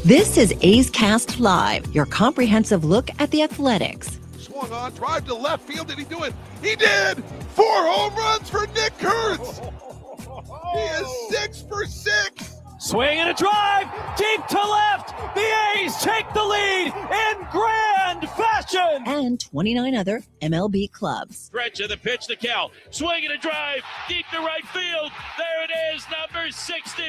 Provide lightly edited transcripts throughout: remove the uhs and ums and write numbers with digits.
This is A's Cast Live, your comprehensive look at the Athletics. Swung on, drive to left field. Did he do it? He did! 4 home runs for Nick Kurtz! He is 6 for 6! Swing and a drive, deep to left. The A's take the lead in grand fashion. And 29 other MLB clubs. Stretch of the pitch to Cal. Swing and a drive, deep to right field. There it is, number 60,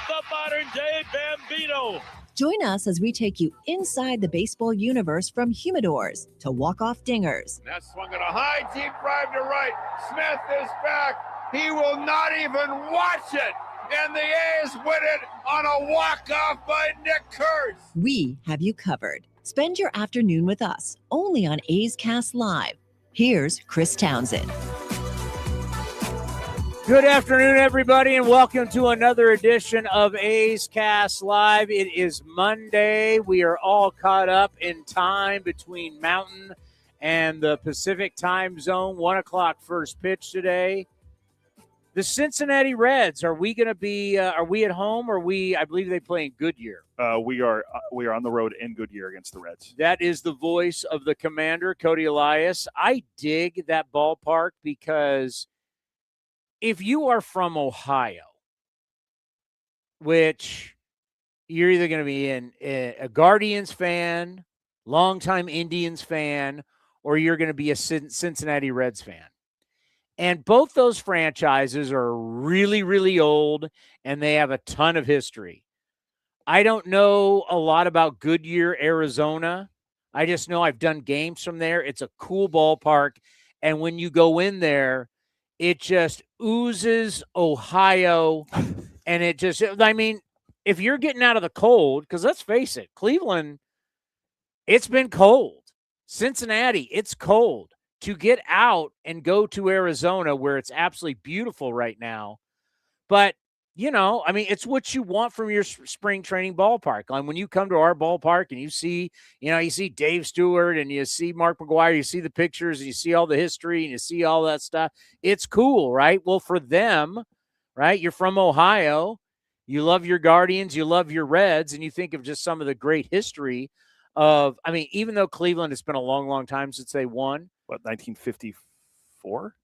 the modern-day Bambino. Join us as we take you inside the baseball universe from humidors to walk-off dingers. That swung at a high, deep drive to right. Smith is back. He will not even watch it. And the A's win it on a walk-off by Nick Kurtz. We have you covered. Spend your afternoon with us, only on A's Cast Live. Here's Chris Townsend. Good afternoon, everybody, and welcome to another edition of A's Cast Live. It is Monday. We are all caught up in time between Mountain and the Pacific time zone. 1 o'clock first pitch today. The Cincinnati Reds, are we going to be, are we at home or I believe they play in Goodyear? We are on the road in Goodyear against the Reds. That is the voice of the commander, Cody Elias. I dig that ballpark because if you are from Ohio, which you're either going to be a Guardians fan, longtime Indians fan, or you're going to be a Cincinnati Reds fan. And both those franchises are really, really old, and they have a ton of history. I don't know a lot about Goodyear, Arizona. I just know I've done games from there. It's a cool ballpark. And when you go in there, it just oozes Ohio. And it just, I mean, if you're getting out of the cold, because let's face it, Cleveland, it's been cold. Cincinnati, it's cold. To get out and go to Arizona where it's absolutely beautiful right now. But, you know, I mean, it's what you want from your spring training ballpark. Like when you come to our ballpark and you see, you see Dave Stewart and you see Mark McGwire, you see the pictures and you see all the history and you see all that stuff. It's cool, right? Well, for them, right, you're from Ohio. You love your Guardians, you love your Reds, and you think of just some of the great history of, I mean, even though Cleveland, it's been a long, long time since they won. What, 1954?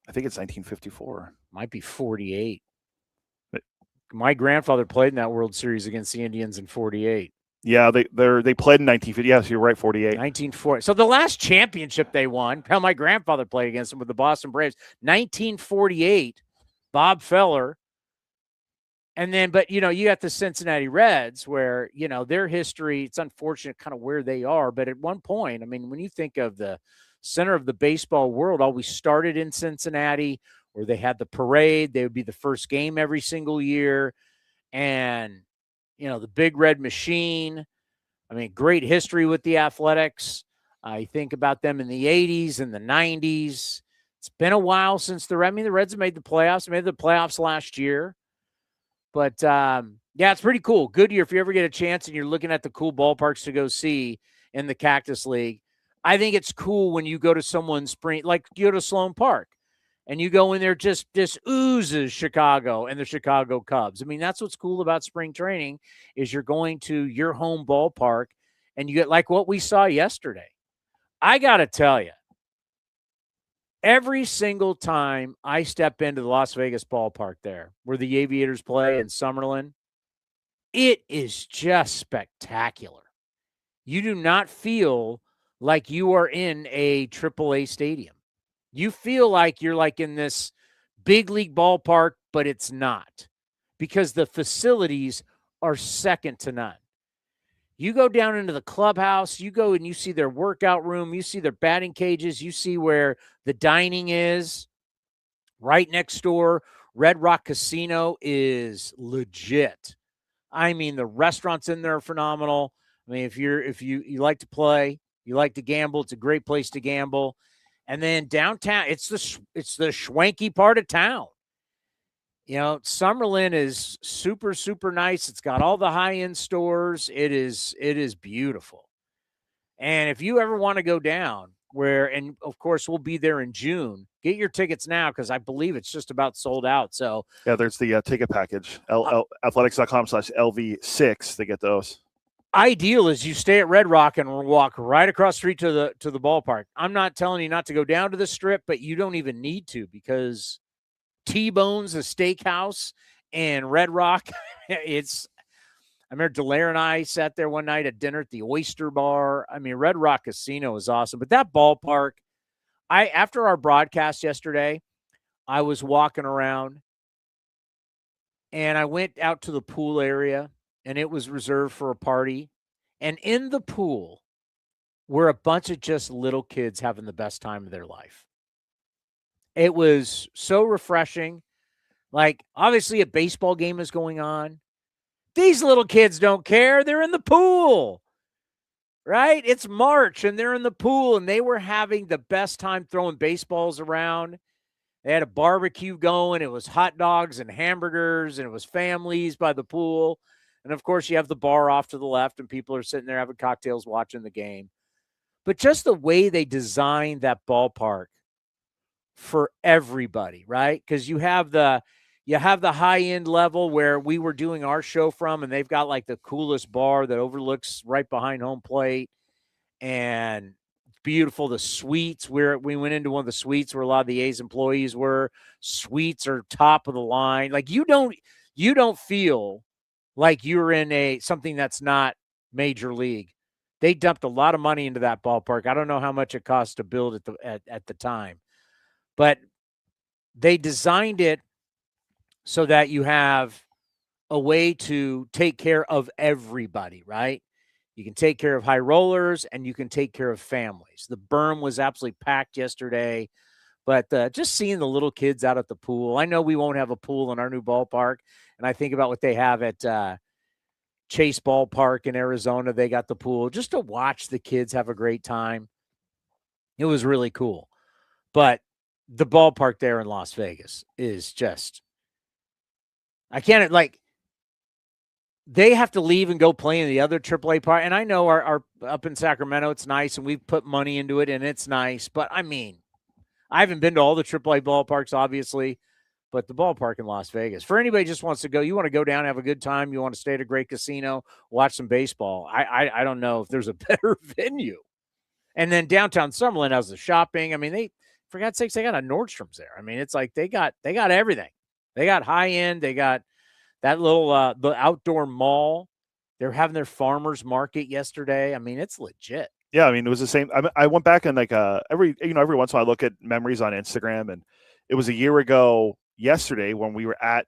I think it's 1954. Might be 48. But my grandfather played in that World Series against the Indians in 48. Yeah, they played in 1950. Yes, you're right, 48. 1940. So the last championship they won, hell, my grandfather played against them with the Boston Braves. 1948, Bob Feller. And then, but, you got the Cincinnati Reds where, their history, it's unfortunate kind of where they are. But at one point, I mean, when you think of the center of the baseball world, always started in Cincinnati where they had the parade. They would be the first game every single year. And, the Big Red Machine. I mean, great history with the Athletics. I think about them in the 80s and the 90s. It's been a while since the Reds have made the playoffs. They made the playoffs last year. But, yeah, it's pretty cool. Goodyear, if you ever get a chance and you're looking at the cool ballparks to go see in the Cactus League, I think it's cool when you go to someone's spring, like you go to Sloan Park, and you go in there, just oozes Chicago and the Chicago Cubs. I mean, that's what's cool about spring training is you're going to your home ballpark, and you get like what we saw yesterday. I got to tell you, every single time I step into the Las Vegas ballpark there, where the Aviators play in Summerlin, it is just spectacular. You do not feel like you are in a AAA stadium. You feel like you're like in this big league ballpark, but it's not because the facilities are second to none. You go down into the clubhouse, you go and you see their workout room, you see their batting cages, you see where the dining is. Right next door, Red Rock Casino is legit. I mean, the restaurants in there are phenomenal. I mean, if you like to play, you like to gamble, it's a great place to gamble. And then downtown, it's the schwanky part of town. Summerlin is super, super nice. It's got all the high-end stores. It is beautiful. And if you ever want to go down, and of course we'll be there in June. Get your tickets now because I believe it's just about sold out. So yeah, there's the ticket package, athletics.com/LV6 to get those. Ideal is you stay at Red Rock and walk right across the street to the ballpark. I'm not telling you not to go down to the Strip, but you don't even need to because T-Bones, the steakhouse, and Red Rock, I remember Darell and I sat there one night at dinner at the Oyster Bar. I mean, Red Rock Casino is awesome, but that ballpark, after our broadcast yesterday, I was walking around and I went out to the pool area and it was reserved for a party. And in the pool were a bunch of just little kids having the best time of their life. It was so refreshing. Like, obviously a baseball game is going on. These little kids don't care. They're in the pool, right? It's March and they're in the pool and they were having the best time throwing baseballs around. They had a barbecue going. It was hot dogs and hamburgers and it was families by the pool. And of course you have the bar off to the left and people are sitting there having cocktails watching the game. But just the way they designed that ballpark for everybody, right? Because you have the high-end level where we were doing our show from, and they've got like the coolest bar that overlooks right behind home plate. And it's beautiful. The suites, we went into one of the suites where a lot of the A's employees were. Suites are top of the line. Like you don't feel like you're in something that's not major league. They dumped a lot of money into that ballpark. I don't know how much it cost to build it at the time, but they designed it so that you have a way to take care of everybody, right? You can take care of high rollers and you can take care of families. The berm was absolutely packed yesterday, but just seeing the little kids out at the pool. I know we won't have a pool in our new ballpark, and I think about what they have at Chase Ballpark in Arizona. They got the pool. Just to watch the kids have a great time. It was really cool. But the ballpark there in Las Vegas is just, I can't, like, they have to leave and go play in the other AAA part. And I know our up in Sacramento, it's nice, and we've put money into it, and it's nice. But, I mean, I haven't been to all the AAA ballparks, obviously, but the ballpark in Las Vegas, for anybody who just wants to go, you want to go down, have a good time, you want to stay at a great casino, watch some baseball, I don't know if there's a better venue. And then downtown Summerlin has the shopping. I mean, for God's sakes, they got a Nordstrom's there. I mean, it's like they got everything. They got high end. They got that little the outdoor mall. They're having their farmers market yesterday. I mean, it's legit. Yeah, I mean, it was the same. I went back and like every once in a while I look at memories on Instagram, and it was a year ago yesterday when we were at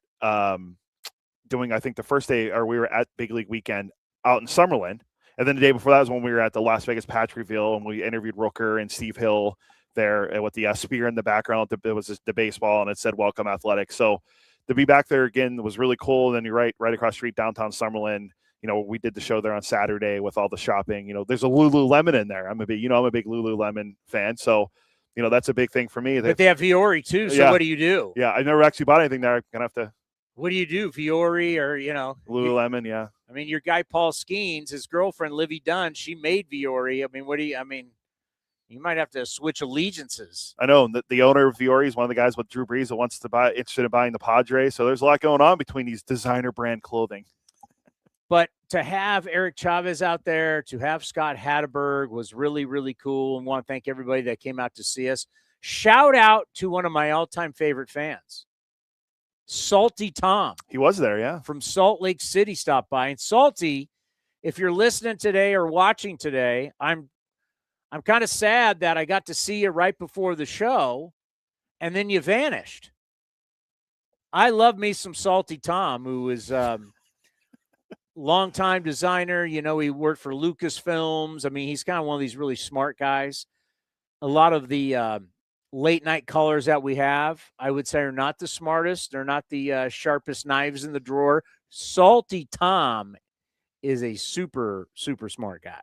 doing, I think the first day, or we were at Big League Weekend out in Summerlin, and then the day before that was when we were at the Las Vegas Patch Reveal and we interviewed Rooker and Steve Hill there with the spear in the background. It was the baseball, and it said "Welcome Athletics." So to be back there again was really cool. And then you're right across the street, downtown Summerlin. You know, we did the show there on Saturday with all the shopping. You know, there's a Lululemon in there. I'm a big Lululemon fan. So, you know, that's a big thing for me. But they have Fiore too. So what do you do? Yeah, I've never actually bought anything there. I'm gonna have to. What do you do, Fiore or Lululemon? Yeah. I mean, your guy Paul Skeens, his girlfriend Livy Dunn, she made Fiore. I mean, you might have to switch allegiances. I know the owner of Fiore is one of the guys with Drew Brees that wants to interested in buying the Padres. So there's a lot going on between these designer brand clothing. But to have Eric Chavez out there, to have Scott Hatterberg was really, really cool. And want to thank everybody that came out to see us. Shout out to one of my all-time favorite fans, Salty Tom. He was there, yeah. From Salt Lake City stopped by. And Salty, if you're listening today or watching today, I'm kind of sad that I got to see you right before the show, and then you vanished. I love me some Salty Tom, who is longtime designer. You know, he worked for Lucasfilms. I mean, he's kind of one of these really smart guys. A lot of the late night colors that we have, I would say, are not the smartest. They're not the sharpest knives in the drawer. Salty Tom is a super, super smart guy.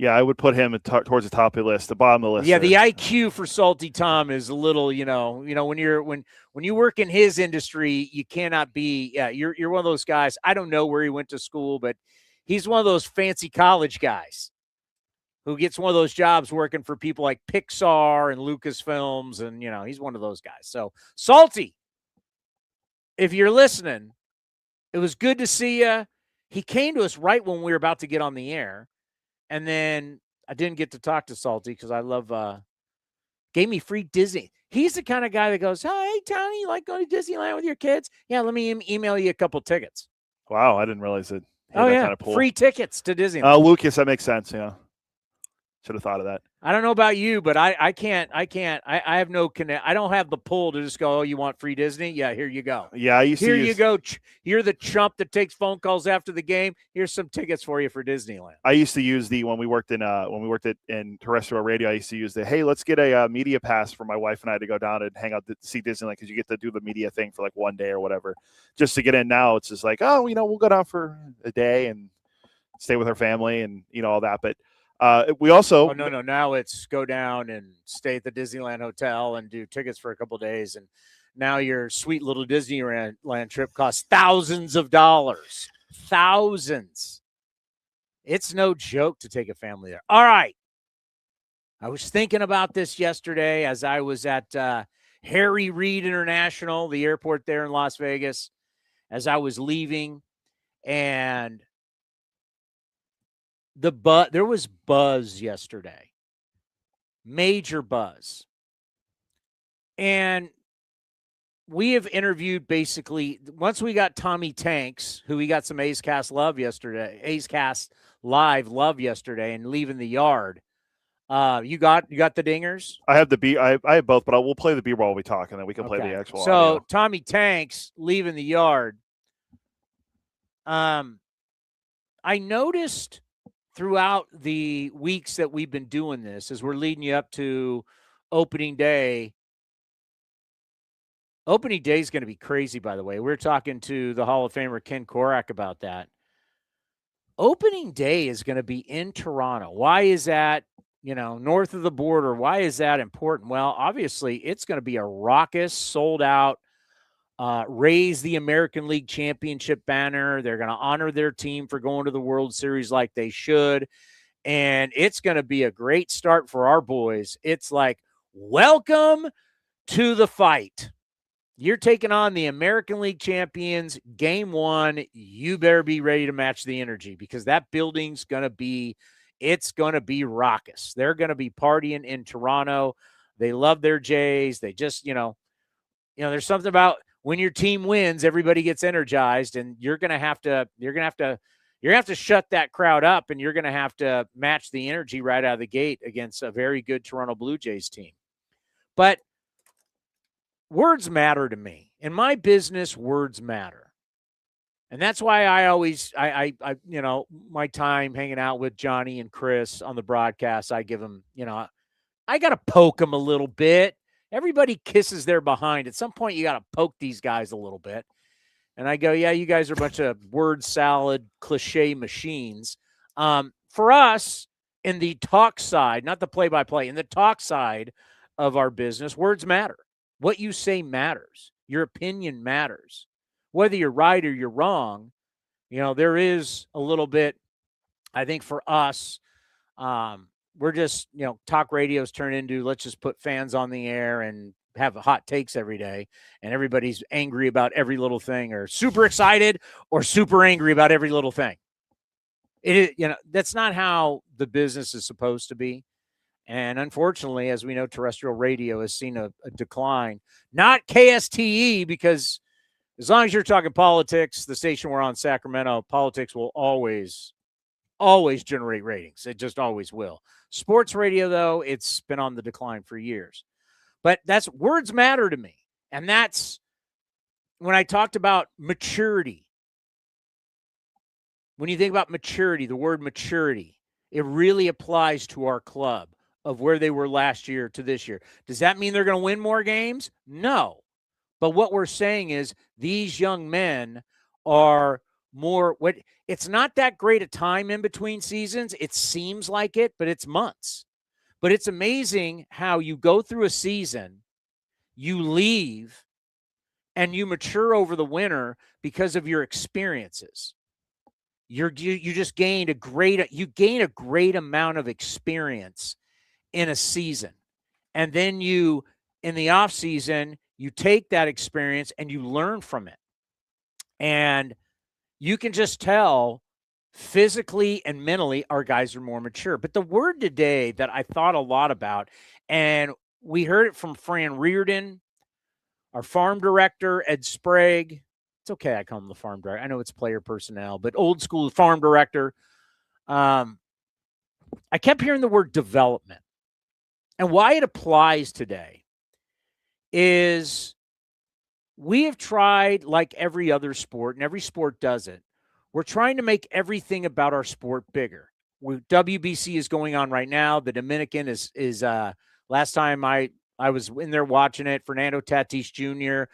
Yeah, I would put him towards the top of the list, the bottom of the list. Yeah, the IQ for Salty Tom is a little, when you work in his industry, you cannot be. Yeah, you're one of those guys. I don't know where he went to school, but he's one of those fancy college guys. who gets one of those jobs working for people like Pixar and Lucasfilms, and, he's one of those guys. So, Salty, if you're listening, it was good to see you. He came to us right when we were about to get on the air, and then I didn't get to talk to Salty because I love gave me free Disney. He's the kind of guy that goes, hey, Tony, you like going to Disneyland with your kids? Yeah, let me email you a couple tickets. Wow, I didn't realize it. Kind of free tickets to Disneyland. Lucas, that makes sense, yeah. Should have thought of that. I don't know about you, but I can't. I have no connect. I don't have the pull to just go, oh, you want free Disney? Yeah, here you go. Yeah, I used to you go. You're the chump that takes phone calls after the game. Here's some tickets for you for Disneyland. I used to use when we worked in terrestrial radio. I used to use hey, let's get a media pass for my wife and I to go down and hang out to see Disneyland, because you get to do the media thing for like one day or whatever just to get in. Now it's just like, oh, we'll go down for a day and stay with our family and all that, but. We also no. Now it's go down and stay at the Disneyland Hotel and do tickets for a couple of days, and now your sweet little Disneyland trip costs thousands of dollars. Thousands. It's no joke to take a family there. All right. I was thinking about this yesterday as I was at Harry Reid International, the airport there in Las Vegas, as I was leaving, and there was buzz yesterday, major buzz. And we have interviewed basically, once we got Tommy Tanks, who we got some A's Cast Live yesterday, and leaving the yard. You got the dingers? I have I have both, but we'll play the B-roll while we talk, and then we can play the actual audio. Tommy Tanks leaving the yard. I noticed throughout the weeks that we've been doing this, as we're leading you up to opening day. Opening day is going to be crazy, by the way. We're talking to the Hall of Famer Ken Korak about that. Opening day is going to be in Toronto. Why is that, north of the border? Why is that important? Well, obviously, it's going to be a raucous, sold-out, raise the American League Championship banner. They're going to honor their team for going to the World Series like they should. And it's going to be a great start for our boys. It's like, welcome to the fight. You're taking on the American League champions. Game 1, you better be ready to match the energy, because that building's going to be raucous. They're going to be partying in Toronto. They love their Jays. They just, there's something about when your team wins, everybody gets energized, and you're going to have to shut that crowd up, and you're going to have to match the energy right out of the gate against a very good Toronto Blue Jays team. But words matter to me. In my business, words matter. And that's why I always, my time hanging out with Johnny and Chris on the broadcast, I give them, I got to poke them a little bit. Everybody kisses their behind. At some point, you got to poke these guys a little bit. And I go, yeah, you guys are a bunch of word salad, cliche machines. For us, in the talk side, not the play-by-play, in the talk side of our business, words matter. What you say matters. Your opinion matters. Whether you're right or you're wrong, there is a little bit, I think, for us, we're just, talk radio's turned into, let's just put fans on the air and have hot takes every day. And everybody's angry about every little thing, or super excited or super angry about every little thing. That's not how the business is supposed to be. And unfortunately, as we know, terrestrial radio has seen a decline. Not KSTE, because as long as you're talking politics, the station we're on, Sacramento, politics will always generate ratings. It just always will. Sports radio, though, it's been on the decline for years. But words matter to me. And that's when I talked about maturity. When you think about maturity, the word maturity, it really applies to our club of where they were last year to this year. Does that mean they're going to win more games? No. But what we're saying is these young men are more it's not that great a time in between seasons. It seems like it, but it's months. But it's amazing how you go through a season, you leave, and you mature over the winter because of your experiences. you just gained a great amount of experience in a season. And then in the off season, you take that experience and you learn from it. And you can just tell physically and mentally our guys are more mature. But the word today that I thought a lot about, and we heard it from Fran Reardon, our farm director, Ed Sprague. It's okay, I call him the farm director. I know it's player personnel, but old school farm director. I kept hearing the word development. And why it applies today is we have tried, like every other sport, and every sport does it, we're trying to make everything about our sport bigger. WBC is going on right now. The Dominican is last time I was in there watching it, Fernando Tatis Jr.,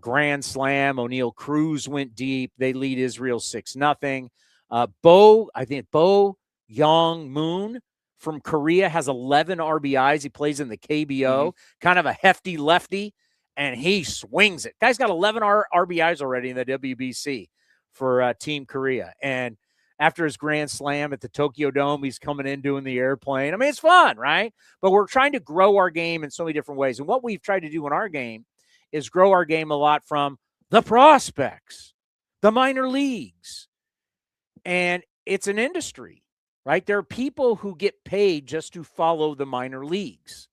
Grand Slam. O'Neal Cruz went deep. They lead Israel 6-0. Bo Young Moon from Korea has 11 RBIs. He plays in the KBO, kind of a hefty lefty, and he swings it. Guy's got 11 RBIs already in the WBC for Team Korea. And after his Grand Slam at the Tokyo Dome, he's coming in doing the airplane. I mean, it's fun, right? But we're trying to grow our game in so many different ways. And what we've tried to do in our game is grow our game a lot from the prospects, the minor leagues. And it's an industry, right? There are people who get paid just to follow the minor leagues.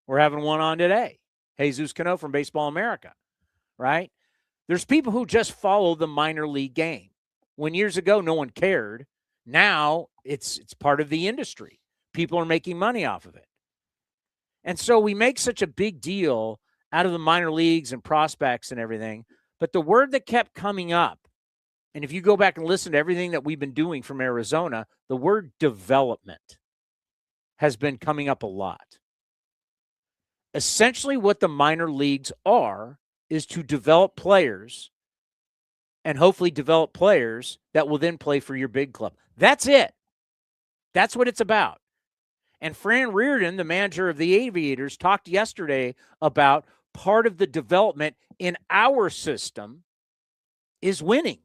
We're having one on today. Jesús Cano from Baseball America, right? There's people who just follow the minor league game. When years ago, no one cared. Now it's part of the industry. People are making money off of it. And so we make such a big deal out of the minor leagues and prospects and everything. But the word that kept coming up, and if you go back and listen to everything that we've been doing from Arizona, the word development has been coming up a lot. Essentially what the minor leagues are is to develop players and hopefully develop players that will then play for your big club. That's it. That's what it's about. And Fran Reardon, the manager of the Aviators, talked yesterday about part of the development in our system is winning.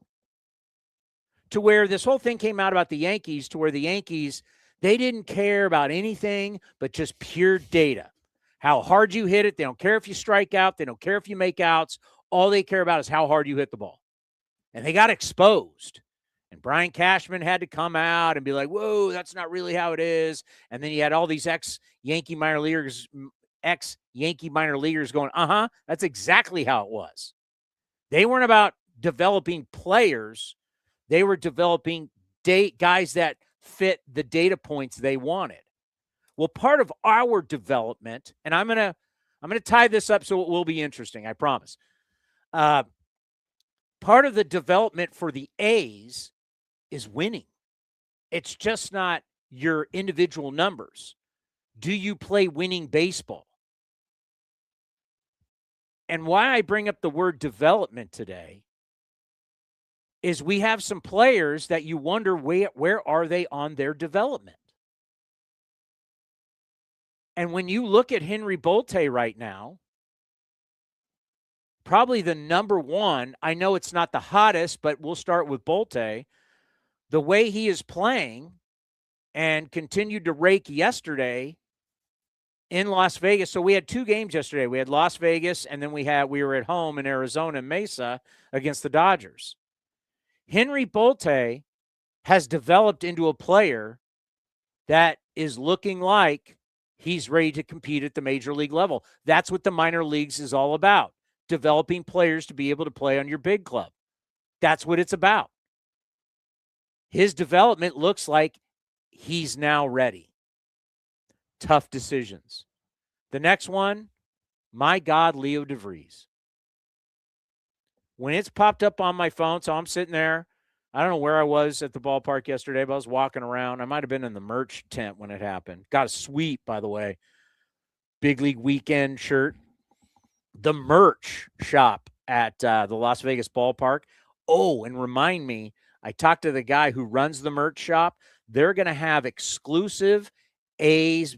To where this whole thing came out about the Yankees, to where the Yankees, they didn't care about anything but just pure data. How hard you hit it. They don't care if you strike out. They don't care if you make outs. All they care about is how hard you hit the ball. And they got exposed. And Brian Cashman had to come out and be like, whoa, that's not really how it is. And then you had all these ex-Yankee minor leaguers going, that's exactly how it was. They weren't about developing players. They were developing guys that fit the data points they wanted. Well, part of our development, and I'm gonna tie this up so it will be interesting, I promise. Part of the development for the A's is winning. It's just not your individual numbers. Do you play winning baseball? And why I bring up the word development today is we have some players that you wonder where are they on their development. And when you look at Henry Bolte right now, probably the number one, I know it's not the hottest, but we'll start with Bolte. The way he is playing and continued to rake yesterday in Las Vegas. So we had two games yesterday. We had Las Vegas, and then we were at home in Arizona, Mesa, against the Dodgers. Henry Bolte has developed into a player that is looking like he's ready to compete at the major league level. That's what the minor leagues is all about, developing players to be able to play on your big club. That's what it's about. His development looks like he's now ready. Tough decisions. The next one, my God, Leo De Vries. When it's popped up on my phone, so I'm sitting there. I don't know where I was at the ballpark yesterday, but I was walking around. I might have been in the merch tent when it happened. Got a sweet, by the way. Big League Weekend shirt. The merch shop at the Las Vegas ballpark. Oh, and remind me, I talked to the guy who runs the merch shop. They're going to have exclusive A's.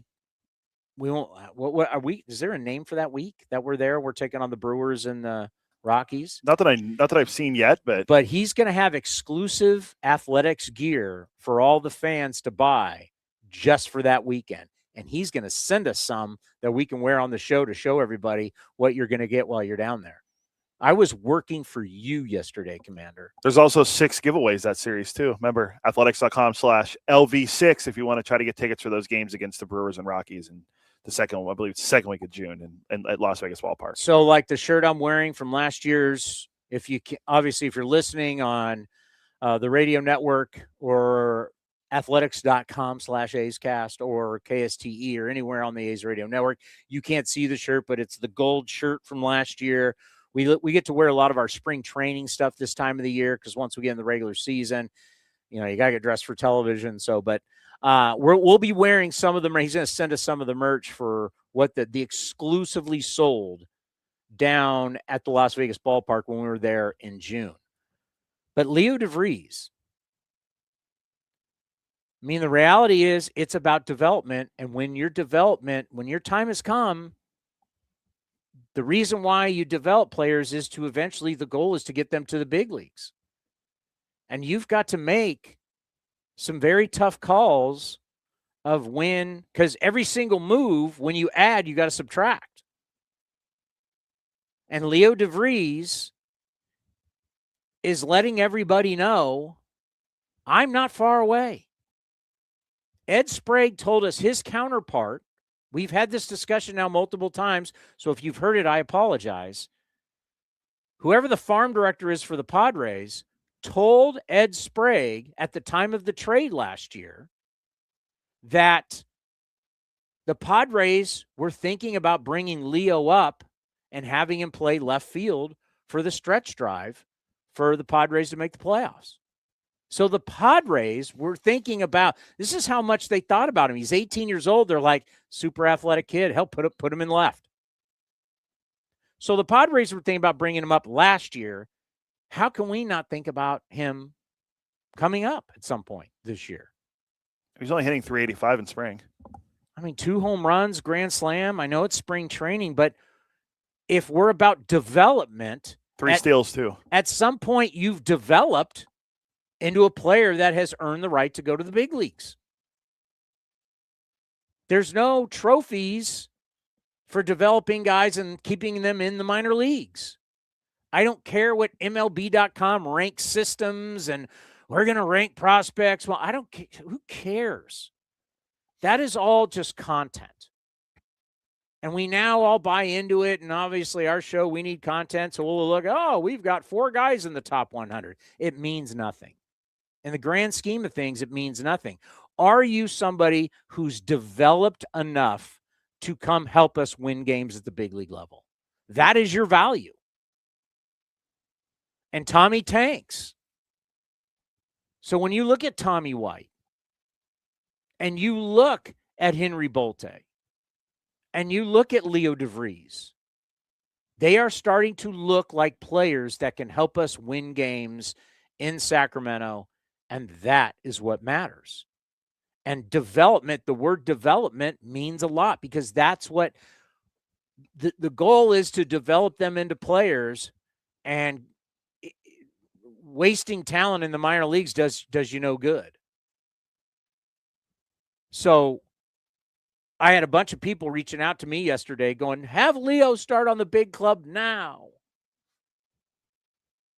We won't. What are we? Is there a name for that week that we're there? We're taking on the Brewers and the Rockies. Not that I've seen yet, but he's going to have exclusive athletics gear for all the fans to buy just for that weekend. And he's going to send us some that we can wear on the show to show everybody what you're going to get while you're down there. I was working for you yesterday, Commander. There's also 6 giveaways that series too. Remember, athletics.com/LV6 if you want to try to get tickets for those games against the Brewers and Rockies. And the second one, I believe it's the second week of June and at Las Vegas Ballpark. So like the shirt I'm wearing from last year's, if you're listening on the radio network or athletics.com/A'sCast or KSTE or anywhere on the A's radio network, you can't see the shirt, but it's the gold shirt from last year. We get to wear a lot of our spring training stuff this time of the year because once we get in the regular season, you got to get dressed for television. So, but we'll be wearing some of them. He's going to send us some of the merch for what the exclusively sold down at the Las Vegas Ballpark when we were there in June. But Leo De Vries, I mean, the reality is it's about development. And when your time has come, the reason why you develop players is to eventually, the goal is to get them to the big leagues. And you've got to make some very tough calls of when, because every single move, when you add, you got to subtract. And Leo De Vries is letting everybody know, I'm not far away. Ed Sprague told us his counterpart, we've had this discussion now multiple times, so if you've heard it, I apologize. Whoever the farm director is for the Padres told Ed Sprague at the time of the trade last year that the Padres were thinking about bringing Leo up and having him play left field for the stretch drive for the Padres to make the playoffs. So the Padres were thinking about, this is how much they thought about him. He's 18 years old. They're like, super athletic kid. Hell, put him in left. So the Padres were thinking about bringing him up last year. How can we not think about him coming up at some point this year? He's only hitting 385 in spring. I mean, 2 home runs, grand slam. I know it's spring training, but if we're about development. 3 steals too. At some point, you've developed into a player that has earned the right to go to the big leagues. There's no trophies for developing guys and keeping them in the minor leagues. I don't care what MLB.com ranks systems and we're going to rank prospects. Well, I don't care. Who cares? That is all just content. And we now all buy into it. And obviously our show, we need content. So we'll look, we've got 4 guys in the top 100. It means nothing. In the grand scheme of things, it means nothing. Are you somebody who's developed enough to come help us win games at the big league level? That is your value. And Tommy tanks. So when you look at Tommy White and you look at Henry Bolte and you look at Leo De Vries, they are starting to look like players that can help us win games in Sacramento. And that is what matters. And development, the word development means a lot because that's what the goal is, to develop them into players, and wasting talent in the minor leagues does you no good. So I had a bunch of people reaching out to me yesterday going, have Leo start on the big club now.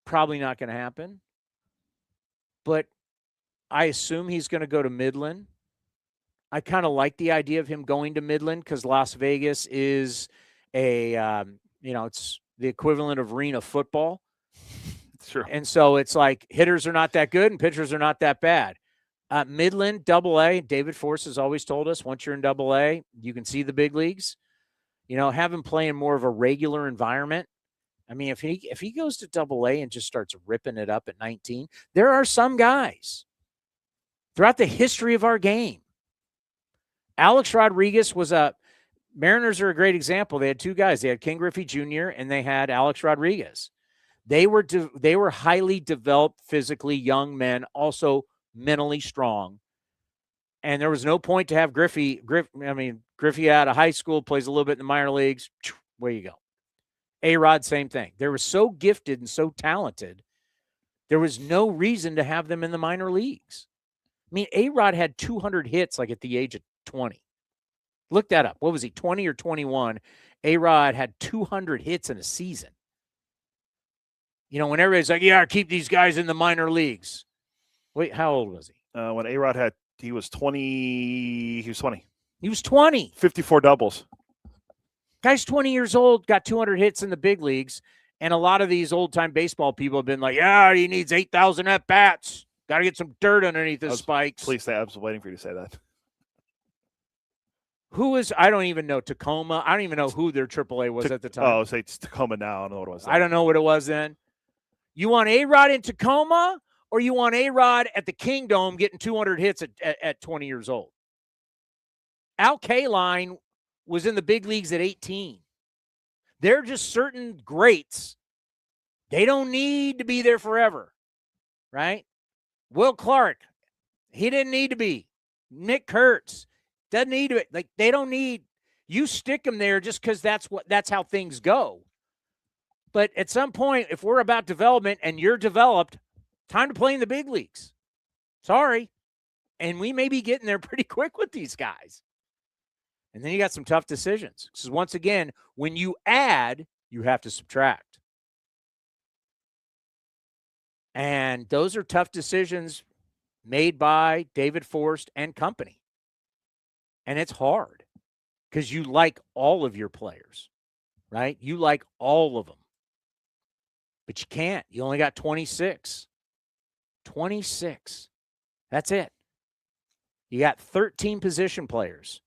Probably not going to happen. But I assume he's going to go to Midland. I kind of like the idea of him going to Midland because Las Vegas is it's the equivalent of arena football. Sure. And so it's like hitters are not that good and pitchers are not that bad. Midland, Double-A, David Force has always told us once you're in Double-A, you can see the big leagues. Have him play in more of a regular environment. I mean, if he goes to Double-A and just starts ripping it up at 19, there are some guys throughout the history of our game. Alex Rodriguez was Mariners are a great example. They had 2 guys. They had Ken Griffey Jr. and they had Alex Rodriguez. They were highly developed physically, young men, also mentally strong. And there was no point to have Griffey out of high school, plays a little bit in the minor leagues. Where you go. A-Rod, same thing. They were so gifted and so talented, there was no reason to have them in the minor leagues. I mean, A-Rod had 200 hits like at the age of 20. Look that up. What was he, 20 or 21? A-Rod had 200 hits in a season. You know, when everybody's like, yeah, keep these guys in the minor leagues. Wait, how old was he? When A-Rod he was 20. He was 20. He was 20. 54 doubles. Guy's 20 years old, got 200 hits in the big leagues, and a lot of these old-time baseball people have been like, yeah, he needs 8,000 at-bats. Got to get some dirt underneath his spikes. Please say, I was waiting for you to say that. Who is, I don't even know, Tacoma. I don't even know who their AAA was at the time. Oh, say it's Tacoma now. I don't know what it was then. I don't know what it was then. You want A-Rod in Tacoma, or you want A-Rod at the Kingdom getting 200 hits at 20 years old? Al Kaline was in the big leagues at 18. They're just certain greats. They don't need to be there forever, right? Will Clark, he didn't need to be. Nick Kurtz doesn't need to. Like, they don't need. You stick them there just because that's how things go. But at some point, if we're about development and you're developed, time to play in the big leagues. Sorry. And we may be getting there pretty quick with these guys. And then you got some tough decisions. Because once again, when you add, you have to subtract. And those are tough decisions made by David Forst and company. And it's hard because you like all of your players, right? You like all of them. But you can't. You only got 26. 26. That's it. You got 13 position players.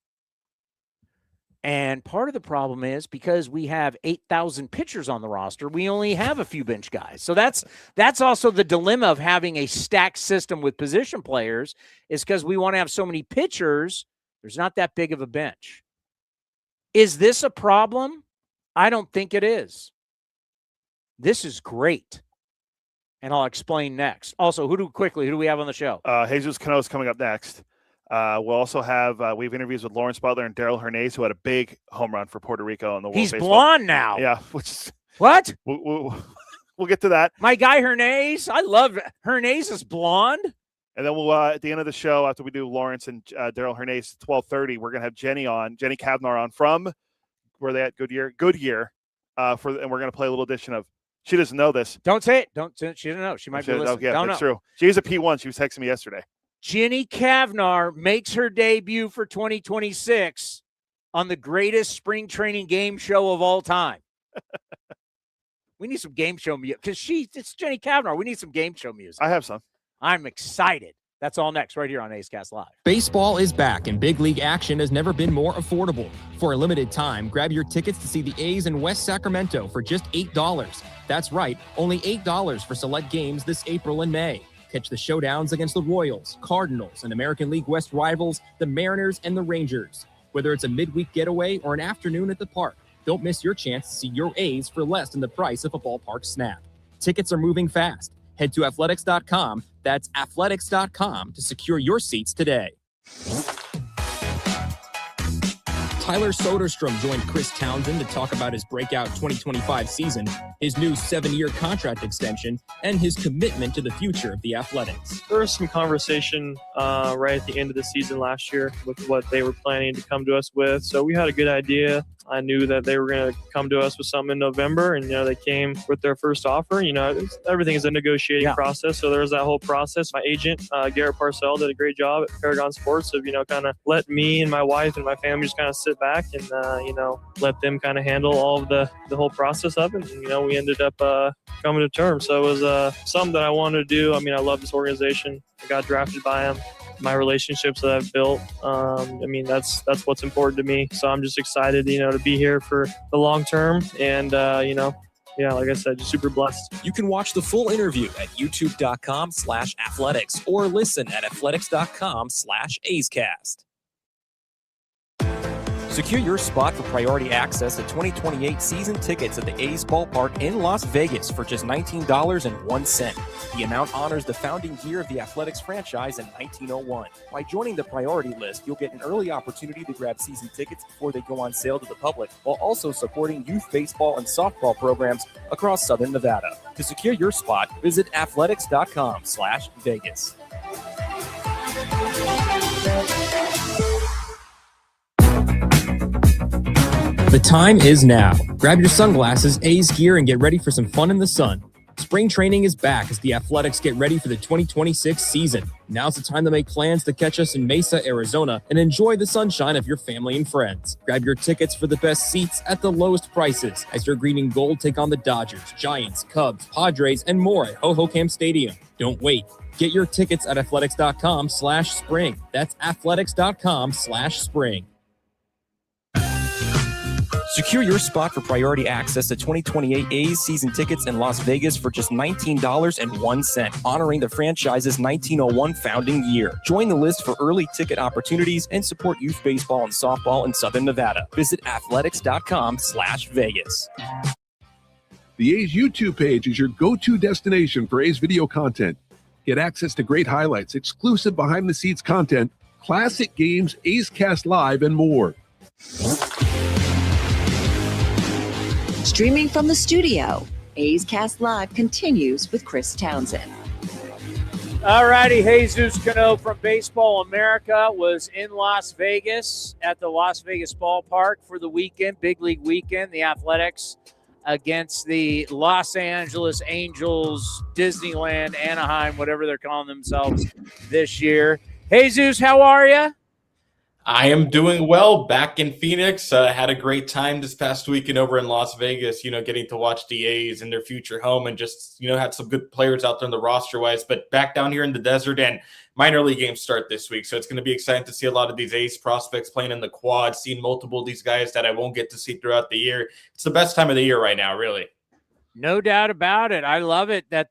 And part of the problem is because we have 8,000 pitchers on the roster, we only have a few bench guys. So that's also the dilemma of having a stacked system with position players, is because we want to have so many pitchers, there's not that big of a bench. Is this a problem? I don't think it is. This is great. And I'll explain next. Also, who do we have on the show? Jesus Cano is coming up next. We'll also have we have interviews with Lawrence Butler and Darell Hernaiz, who had a big home run for Puerto Rico in the World He's Baseball. blonde now. Yeah, which is what? We'll get to that. My guy Hernaiz, I love Hernaiz is blonde. And then we'll at the end of the show, after we do Lawrence and Darell Hernaiz, 12:30, we're gonna have Jenny Cavnar on from where they at Goodyear, and we're gonna play a little edition of. She doesn't know this. Don't say it. She doesn't know. She might be listening. Yeah, that's true. She's a P1. She was texting me yesterday. Jenny Cavnar makes her debut for 2026 on the greatest spring training game show of all time. We need some game show music because it's Jenny Cavnar. We need some game show music. I have some. I'm excited. That's all next right here on A's Cast Live. Baseball is back and big league action has never been more affordable. For a limited time, grab your tickets to see the A's in West Sacramento for just $8. That's right, only $8 for select games this April and May. Catch the showdowns against the Royals, Cardinals, and American League West rivals, the Mariners and the Rangers. Whether it's a midweek getaway or an afternoon at the park, don't miss your chance to see your A's for less than the price of a ballpark snack. Tickets are moving fast. Head to athletics.com, that's athletics.com, to secure your seats today. Tyler Soderstrom joined Chris Townsend to talk about his breakout 2025 season, his new 7-year contract extension, and his commitment to the future of the Athletics. There was some conversation right at the end of the season last year with what they were planning to come to us with. So we had a good idea. I knew that they were going to come to us with something in November, and, they came with their first offer. Everything is a negotiating process. So there was that whole process. My agent, Garrett Parcell, did a great job at Paragon Sports of, kind of let me and my wife and my family just kind of sit back and, let them kind of handle all of the whole process of it. And, we ended up coming to terms. So it was something that I wanted to do. I love this organization. I got drafted by them. My relationships that I've built, that's what's important to me. So I'm just excited, to be here for the long term. And, like I said, just super blessed. You can watch the full interview at youtube.com/athletics or listen at athletics.com/A'sCast. Secure your spot for priority access to 2028 season tickets at the A's Ballpark in Las Vegas for just $19.01. The amount honors the founding year of the Athletics franchise in 1901. By joining the priority list, you'll get an early opportunity to grab season tickets before they go on sale to the public, while also supporting youth baseball and softball programs across Southern Nevada. To secure your spot, visit athletics.com/Vegas. The time is now. Grab your sunglasses, A's gear, and get ready for some fun in the sun. Spring training is back as the Athletics get ready for the 2026 season. Now's the time to make plans to catch us in Mesa, Arizona, and enjoy the sunshine of your family and friends. Grab your tickets for the best seats at the lowest prices as your green and gold take on the Dodgers, Giants, Cubs, Padres, and more at Ho-Ho-Cam Stadium. Don't wait. Get your tickets at athletics.com/spring. That's athletics.com/spring. Secure your spot for priority access to 2028 A's season tickets in Las Vegas for just $19.01, honoring the franchise's 1901 founding year. Join the list for early ticket opportunities and support youth baseball and softball in Southern Nevada. Visit athletics.com/Vegas. The A's YouTube page is your go-to destination for A's video content. Get access to great highlights, exclusive behind-the-scenes content, classic games, A's Cast Live, and more. Streaming from the studio, A's Cast Live continues with Chris Townsend. All righty, Jesus Cano from Baseball America was in Las Vegas at the Las Vegas Ballpark for the weekend, big league weekend, the Athletics against the Los Angeles Angels, Disneyland, Anaheim, whatever they're calling themselves this year. Jesus, how are you? I am doing well back in Phoenix. Had a great time this past weekend over in Las Vegas, getting to watch the A's in their future home and just, had some good players out there in the roster wise, but back down here in the desert and minor league games start this week. So it's going to be exciting to see a lot of these A's prospects playing in the quad, seeing multiple of these guys that I won't get to see throughout the year. It's the best time of the year right now, really. No doubt about it. I love it that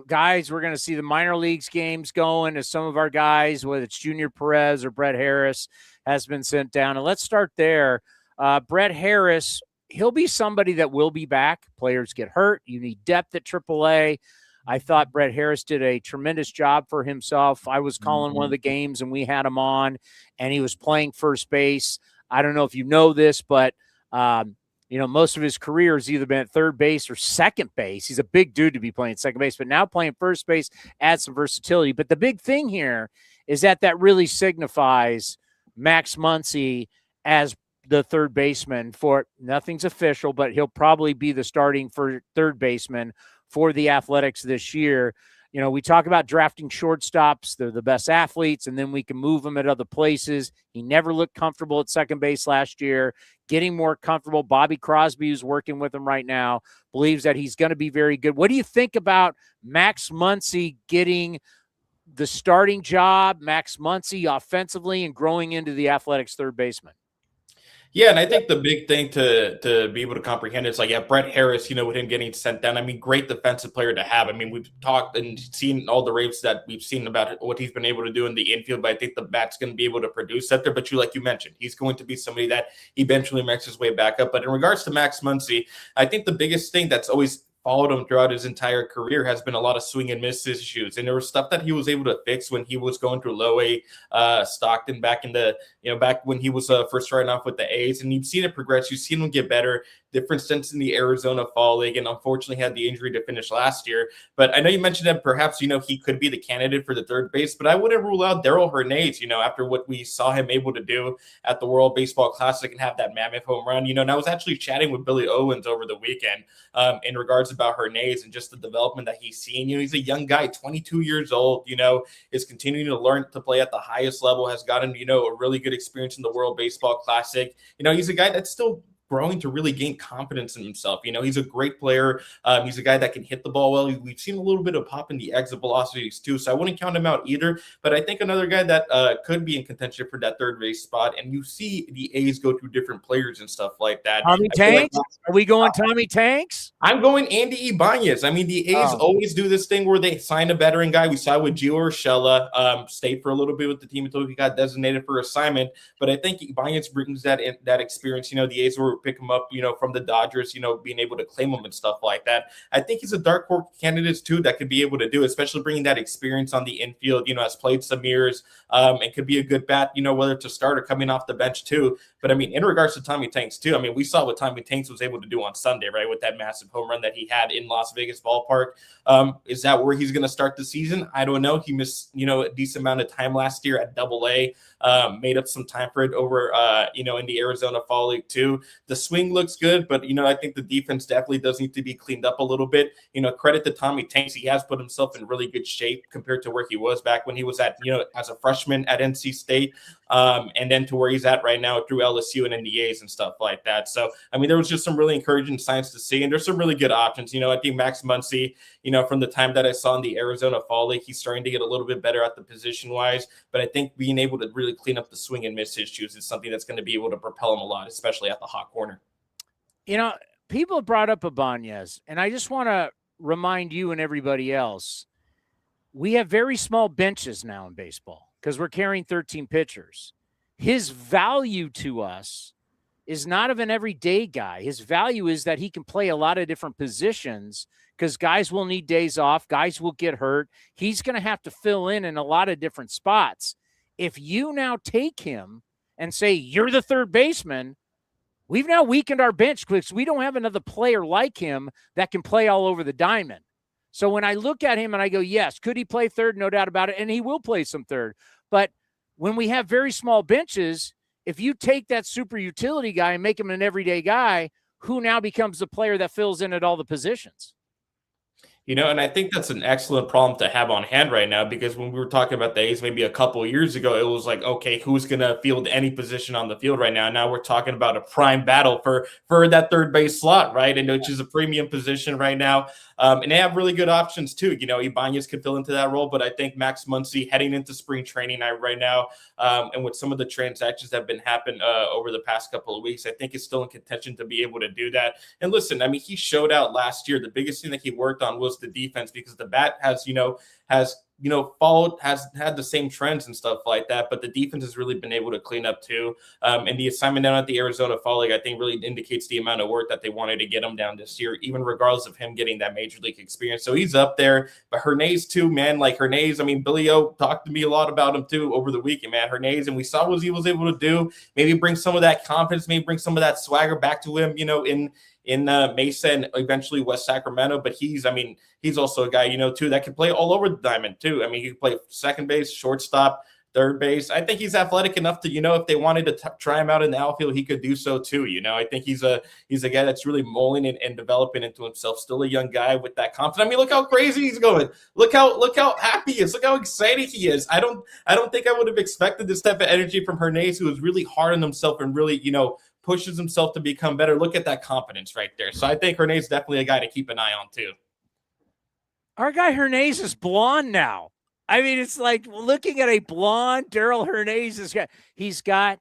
guys, we're going to see the minor leagues games going as some of our guys, whether it's Junior Perez or Brett Harris, has been sent down. And let's start there. Brett Harris, he'll be somebody that will be back. Players get hurt. You need depth at AAA. I thought Brett Harris did a tremendous job for himself. I was calling one of the games and we had him on and he was playing first base. I don't know if you know this, but most of his career has either been at third base or second base. He's a big dude to be playing second base, but now playing first base adds some versatility. But the big thing here is that really signifies Max Muncy as the third baseman for nothing's official, but he'll probably be the starting for third baseman for the Athletics this year. We talk about drafting shortstops. They're the best athletes, and then we can move them at other places. He never looked comfortable at second base last year, getting more comfortable. Bobby Crosby, who's working with him right now, believes that he's going to be very good. What do you think about Max Muncy getting the starting job, Max Muncy offensively, and growing into the Athletics third baseman? Yeah, and I think the big thing to be able to comprehend is Brett Harris, with him getting sent down. I mean, great defensive player to have. I mean, we've talked and seen all the raves that we've seen about what he's been able to do in the infield, but I think the bat's going to be able to produce that there. But like you mentioned, he's going to be somebody that eventually makes his way back up. But in regards to Max Muncy, I think the biggest thing that's always followed him throughout his entire career has been a lot of swing and miss issues. And there was stuff that he was able to fix when he was going through low A Stockton back in the, back when he was first starting off with the A's. And you've seen it progress. You've seen him get better. Different stints in the Arizona Fall League, and unfortunately had the injury to finish last year. But I know you mentioned that perhaps, he could be the candidate for the third base, but I wouldn't rule out Darell Hernaiz, after what we saw him able to do at the World Baseball Classic and have that mammoth home run. And I was actually chatting with Billy Owens over the weekend in regards about Hernaiz and just the development that he's seen. He's a young guy, 22 years old, is continuing to learn to play at the highest level, has gotten, a really good experience in the World Baseball Classic. He's a guy that's still growing to really gain confidence in himself. He's a great player. He's a guy that can hit the ball well. We've seen a little bit of pop in the exit velocities too, so I wouldn't count him out either. But I think another guy that could be in contention for that third base spot, and you see the A's go through different players and stuff like that. Tommy Tanks? Are we going Tommy Tanks? I'm going Andy Ibanez. I mean, the A's always do this thing where they sign a veteran guy. We saw with Gio Urshela, stayed for a little bit with the team until he got designated for assignment. But I think Ibanez brings that experience. The A's will pick him up, from the Dodgers, being able to claim him and stuff like that. I think he's a dark horse candidate too that could be able to do, especially bringing that experience on the infield. Has played some years and could be a good bat. Whether to start or coming off the bench too. But I mean, in regards to Tommy Tanks too, I mean, we saw what Tommy Tanks was able to do on Sunday, right, with that massive home run that he had in Las Vegas ballpark. Is that where he's going to start the season? I don't know. He missed, a decent amount of time last year at Double-A, made up some time for it over, in the Arizona Fall League too. The swing looks good, but, I think the defense definitely does need to be cleaned up a little bit. Credit to Tommy Tanks. He has put himself in really good shape compared to where he was back when he was at, as a freshman at NC State, and then to where he's at right now through LSU and NDAs and stuff like that. So, I mean, there was just some really encouraging signs to see, and there's some really good options. I think Max Muncy, from the time that I saw in the Arizona Fall League, he's starting to get a little bit better at the position-wise, but I think being able to really clean up the swing and miss issues is something that's going to be able to propel him a lot, especially at the hot corner. People brought up Ibanez, and I just want to remind you and everybody else, we have very small benches now in baseball because we're carrying 13 pitchers. His value to us is not of an everyday guy. His value is that he can play a lot of different positions because guys will need days off. Guys will get hurt. He's going to have to fill in a lot of different spots. If you now take him and say, you're the third baseman, we've now weakened our bench because we don't have another player like him that can play all over the diamond. So when I look at him and I go, yes, could he play third? No doubt about it. And he will play some third. But when we have very small benches, if you take that super utility guy and make him an everyday guy, who now becomes the player that fills in at all the positions? And I think that's an excellent problem to have on hand right now, because when we were talking about the A's maybe a couple of years ago, it was like, okay, who's going to field any position on the field right now? Now we're talking about a prime battle for that third base slot, right? And which is a premium position right now. And they have really good options too. Ibanez could fill into that role, but I think Max Muncy heading into spring training right now, and with some of the transactions that have been happening over the past couple of weeks, I think is still in contention to be able to do that. And listen, I mean, he showed out last year. The biggest thing that he worked on was the defense, because the bat has had the same trends and stuff like that, but the defense has really been able to clean up too. And the assignment down at the Arizona Fall League, I think, really indicates the amount of work that they wanted to get him down this year, even regardless of him getting that major league experience. So he's up there. But Hernaiz too, man, like Hernaiz, I mean, Billy O talked to me a lot about him too over the weekend, man. Hernaiz, and we saw what he was able to do. Maybe bring some of that confidence, maybe bring some of that swagger back to him, in Mesa and eventually West Sacramento. But he's also a guy, too, that can play all over the diamond too. I mean, he can play second base, shortstop, third base. I think he's athletic enough to, if they wanted to try him out in the outfield, he could do so too. I think he's a guy that's really molding and developing into himself. Still a young guy with that confidence. I mean, look how crazy he's going. Look how happy he is. Look how excited he is. I don't think I would have expected this type of energy from Hernaiz, who is really hard on himself and really, pushes himself to become better. Look at that confidence right there. So I think Hernaiz is definitely a guy to keep an eye on too. Our guy Hernaiz is blonde now. I mean, it's like looking at a blonde Darell Hernaiz. He's got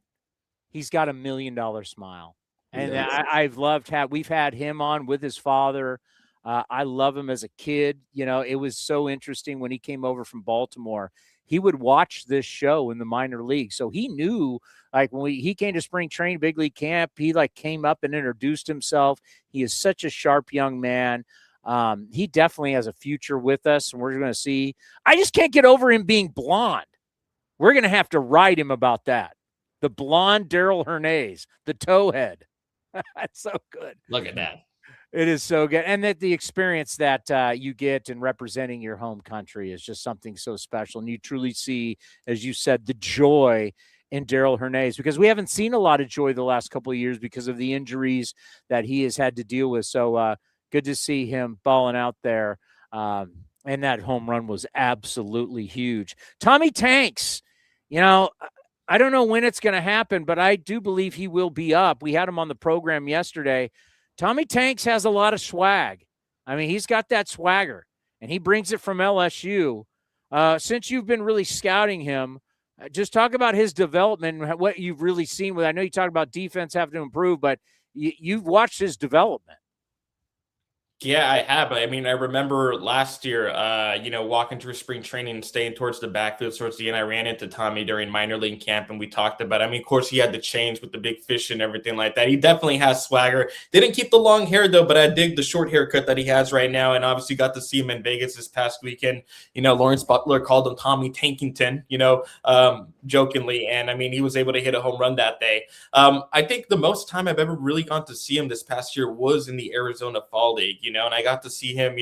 $1 million smile. And we've had him on with his father. I love him as a kid. It was so interesting when he came over from Baltimore. He would watch this show in the minor league. So he knew, like, when he came to spring training, big league camp, he came up and introduced himself. He is such a sharp young man. He definitely has a future with us, and we're going to see. I just can't get over him being blonde. We're going to have to write him about that. The blonde Darell Hernaiz, the towhead. That's so good. Look at that. It is so good. And that the experience that you get in representing your home country is just something so special. And you truly see, as you said, the joy in Darell Hernaiz, because we haven't seen a lot of joy the last couple of years because of the injuries that he has had to deal with. So good to see him balling out there. And that home run was absolutely huge. Tommy Tanks, I don't know when it's going to happen, but I do believe he will be up. We had him on the program yesterday. Tommy Tanks has a lot of swag. I mean, he's got that swagger, and he brings it from LSU. Since you've been really scouting him, just talk about his development, what you've really seen with. I know you talked about defense having to improve, but you've watched his development. Yeah, I have. I mean, I remember last year, walking through spring training and staying towards the backfield towards the end. I ran into Tommy during minor league camp, and we talked about it. I mean, of course, he had the chains with the big fish and everything like that. He definitely has swagger. Didn't keep the long hair, though, but I dig the short haircut that he has right now, and obviously got to see him in Vegas this past weekend. Lawrence Butler called him Tommy Tankington, jokingly, and, I mean, he was able to hit a home run that day. I think the most time I've ever really gone to see him this past year was in the Arizona Fall League, and I got to see him,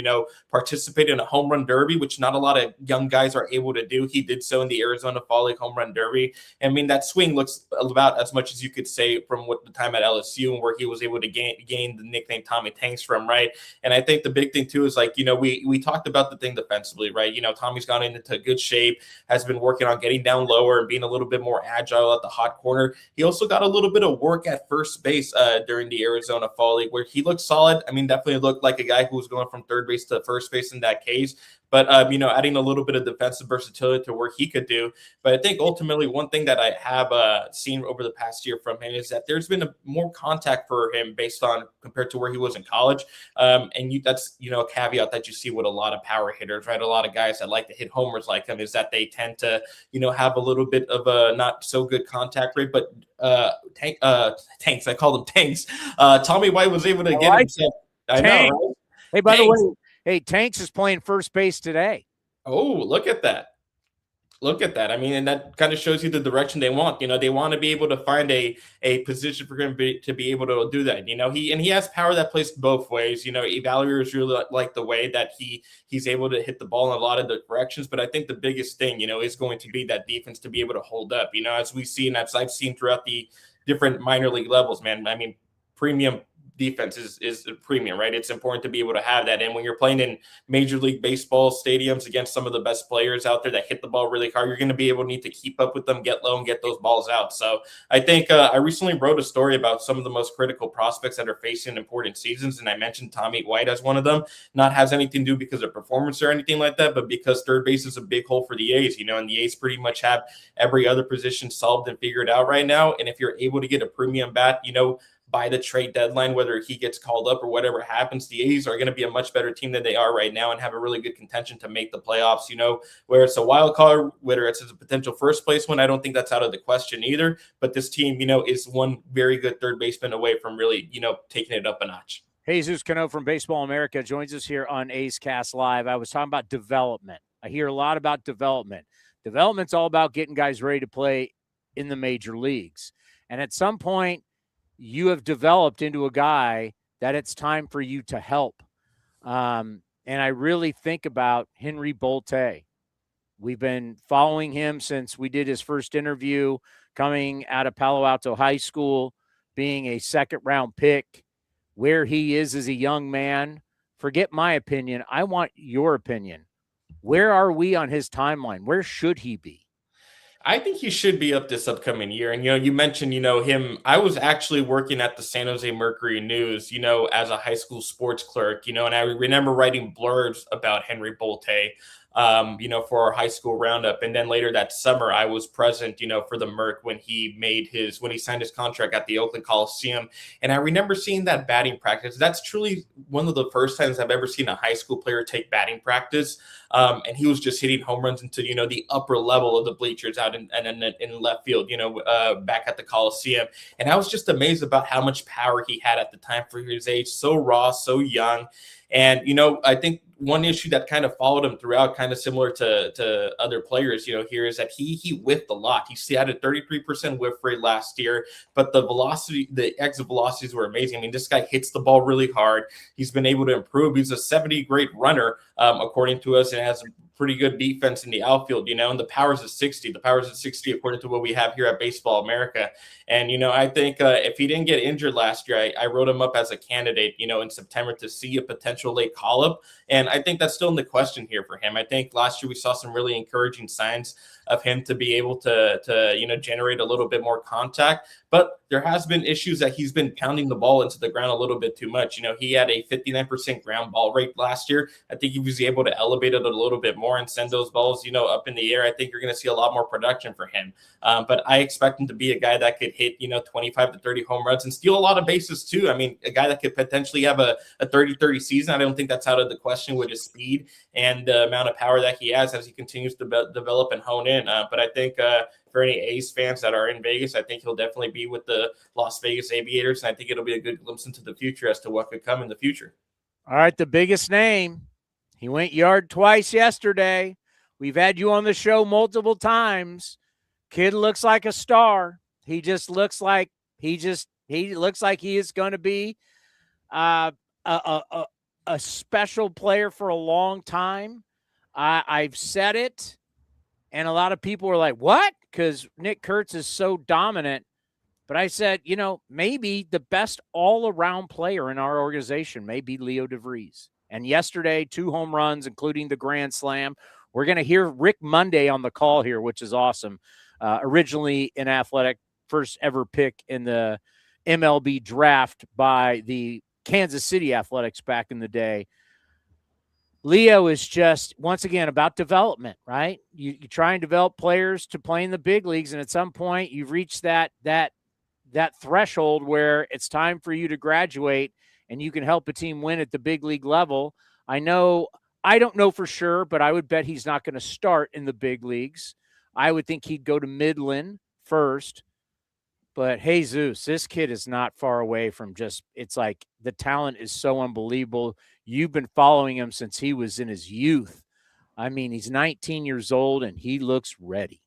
participate in a home run derby, which not a lot of young guys are able to do. He did so in the Arizona Fall League home run derby. I mean, that swing looks about as much as you could say from what the time at LSU and where he was able to gain the nickname Tommy Tanks from, right? And I think the big thing too is we talked about the thing defensively, right? Tommy's gone into good shape, has been working on getting down lower and being a little bit more agile at the hot corner. He also got a little bit of work at first base during the Arizona Fall League, where he looked solid. I mean, definitely looked like a guy who was going from third base to first base in that case, but adding a little bit of defensive versatility to where he could do. But I think ultimately one thing that I have seen over the past year from him is that there's been more contact for him based on compared to where he was in college. That's a caveat that you see with a lot of power hitters, right? A lot of guys that like to hit homers like him is that they tend to have a little bit of a not so good contact rate. But Tanks, I call them Tanks. Tommy White was able to get himself. I know, right? Hey, by the way, Tanks is playing first base today. Oh, look at that. I mean, and that kind of shows you the direction they want. They want to be able to find a position for him to be able to do that. He has power that plays both ways. Evaluators really like the way that he's able to hit the ball in a lot of the directions. But I think the biggest thing, is going to be that defense to be able to hold up. As we see and as I've seen throughout the different minor league levels, man. I mean, premium defense is a premium, right? It's important to be able to have that. And when you're playing in Major League Baseball stadiums against some of the best players out there that hit the ball really hard, you're going to be able to need to keep up with them, get low, and get those balls out. So I think I recently wrote a story about some of the most critical prospects that are facing important seasons, and I mentioned Tommy White as one of them. Not has anything to do because of performance or anything like that, but because third base is a big hole for the A's, and the A's pretty much have every other position solved and figured out right now. And if you're able to get a premium bat, by the trade deadline, whether he gets called up or whatever happens, the A's are going to be a much better team than they are right now and have a really good contention to make the playoffs, where it's a wild card, whether it's a potential first place one. I don't think that's out of the question either. But this team, is one very good third baseman away from really, taking it up a notch. Jesús Cano from Baseball America joins us here on A's Cast Live. I was talking about development. I hear a lot about development. Development's all about getting guys ready to play in the major leagues. And at some point, you have developed into a guy that it's time for you to help. And I really think about Henry Bolte. We've been following him since we did his first interview, coming out of Palo Alto High School, being a second-round pick, where he is as a young man. Forget my opinion. I want your opinion. Where are we on his timeline? Where should he be? I think he should be up this upcoming year. And, you mentioned, him. I was actually working at the San Jose Mercury News, as a high school sports clerk, and I remember writing blurbs about Henry Bolte, for our high school roundup. And then later that summer, I was present, for the Merc when he signed his contract at the Oakland Coliseum. And I remember seeing that batting practice. That's truly one of the first times I've ever seen a high school player take batting practice. And he was just hitting home runs into, the upper level of the bleachers out in left field, back at the Coliseum. And I was just amazed about how much power he had at the time for his age, so raw, so young. And, I think one issue that kind of followed him throughout, kind of similar to other players, here is that he whiffed a lot. He had a 33% whiff rate last year, but the exit velocities were amazing. I mean, this guy hits the ball really hard. He's been able to improve. He's a 70 grade runner, according to us, and has pretty good defense in the outfield, and the power's at 60. The power's at 60 according to what we have here at Baseball America. And, I think if he didn't get injured last year, I wrote him up as a candidate, in September to see a potential late call-up. And I think that's still in the question here for him. I think last year we saw some really encouraging signs of him to be able to generate a little bit more contact. But there has been issues that he's been pounding the ball into the ground a little bit too much. He had a 59% ground ball rate last year. I think he was able to elevate it a little bit more and send those balls, up in the air. I think you're going to see a lot more production for him. But I expect him to be a guy that could hit, 25 to 30 home runs and steal a lot of bases too. I mean, a guy that could potentially have a 30-30 season. I don't think that's out of the question with his speed and the amount of power that he has as he continues to develop and hone in. But I think for any A's fans that are in Vegas, I think he'll definitely be with the Las Vegas Aviators. And I think it'll be a good glimpse into the future as to what could come in the future. All right, the biggest name. He went yard twice yesterday. We've had you on the show multiple times. Kid looks like a star. He just looks like he looks like he is going to be a special player for a long time. I've said it, and a lot of people were like, what? Because Nick Kurtz is so dominant. But I said, maybe the best all-around player in our organization may be Leo De Vries. And yesterday, 2 home runs, including the grand slam. We're going to hear Rick Monday on the call here, which is awesome. Originally an Athletic, first ever pick in the MLB draft by the Kansas City Athletics back in the day. Leo is just, once again, about development, right? You try and develop players to play in the big leagues, and at some point you've reached that threshold where it's time for you to graduate and you can help a team win at the big league level. I don't know for sure, but I would bet he's not going to start in the big leagues. I would think he'd go to Midland first. But Jesus, this kid is not far away from it's like the talent is so unbelievable. You've been following him since he was in his youth. I mean, he's 19 years old and he looks ready.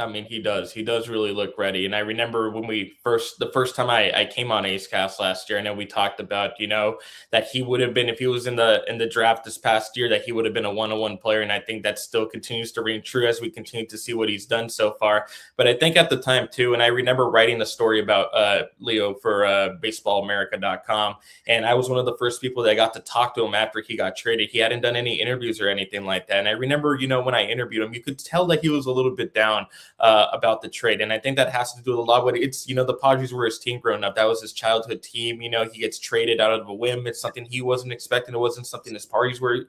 I mean, he does. He does really look ready. And I remember when the first time I came on A's Cast last year, I know we talked about, that he would have been, if he was in the draft this past year, that he would have been a 101 player. And I think that still continues to ring true as we continue to see what he's done so far. But I think at the time too, and I remember writing the story about Leo for baseballamerica.com. And I was one of the first people that got to talk to him after he got traded. He hadn't done any interviews or anything like that. And I remember, when I interviewed him, you could tell that he was a little bit down about the trade. And I think that has to do with a lot with it's, the Padres were his team growing up. That was his childhood team. He gets traded out of a whim. It's something he wasn't expecting. It wasn't something his Padres were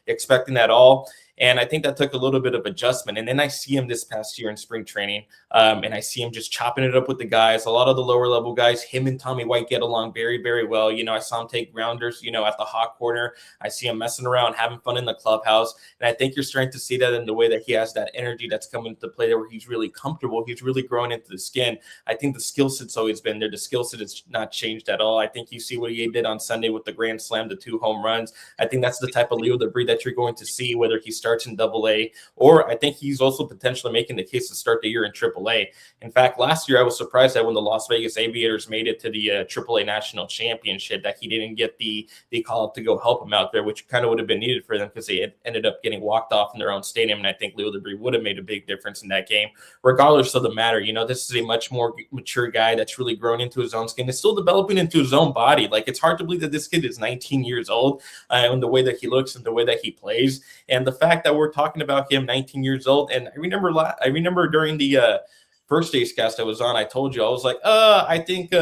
expecting at all. And I think that took a little bit of adjustment. And then I see him this past year in spring training, and I see him just chopping it up with the guys. A lot of the lower level guys, him and Tommy White get along very, very well. I saw him take grounders, at the hot corner. I see him messing around, having fun in the clubhouse. And I think you're starting to see that in the way that he has that energy that's coming into play there where he's really comfortable. He's really growing into the skin. I think the skill set's always been there. The skill set has not changed at all. I think you see what he did on Sunday with the grand slam, the 2 home runs. I think that's the type of Leo De Vries that you're going to see, whether he starts in Double-A, or I think he's also potentially making the case to start the year in Triple-A. In fact, last year I was surprised that when the Las Vegas Aviators made it to the Triple-A National Championship, that he didn't get the call up to go help him out there, which kind of would have been needed for them because they ended up getting walked off in their own stadium. And I think Leo De Vries would have made a big difference in that game, regardless of the matter. This is a much more mature guy that's really grown into his own skin. It's still developing into his own body. Like, it's hard to believe that this kid is 19 years old and the way that he looks and the way that he plays. And the fact that we're talking about him 19 years old. And I remember during the first A's Cast I was on, I told you, I was like, I think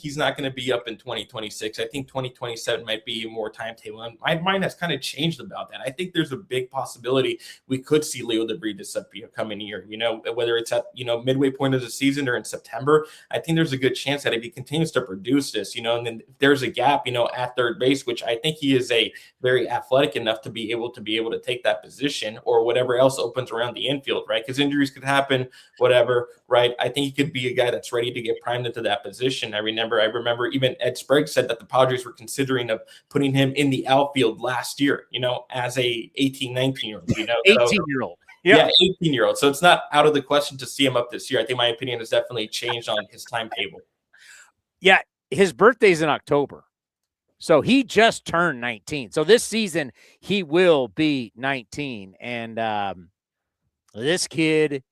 he's not going to be up in 2026. I think 2027 might be more timetable. And my mind has kind of changed about that. I think there's a big possibility we could see Leo De Vries this upcoming year, whether it's at, midway point of the season or in September. I think there's a good chance that if he continues to produce this, and then if there's a gap, at third base, which I think he is a very athletic enough to be able to take that position, or whatever else opens around the infield, right? Because injuries could happen, whatever. Right. I think he could be a guy that's ready to get primed into that position. I remember even Ed Sprague said that the Padres were considering of putting him in the outfield last year, as a 18, 19-year-old, 18-year-old. Yeah, 18-year-old. So it's not out of the question to see him up this year. I think my opinion has definitely changed on his timetable. Yeah, his birthday's in October. So he just turned 19. So this season he will be 19. And this kid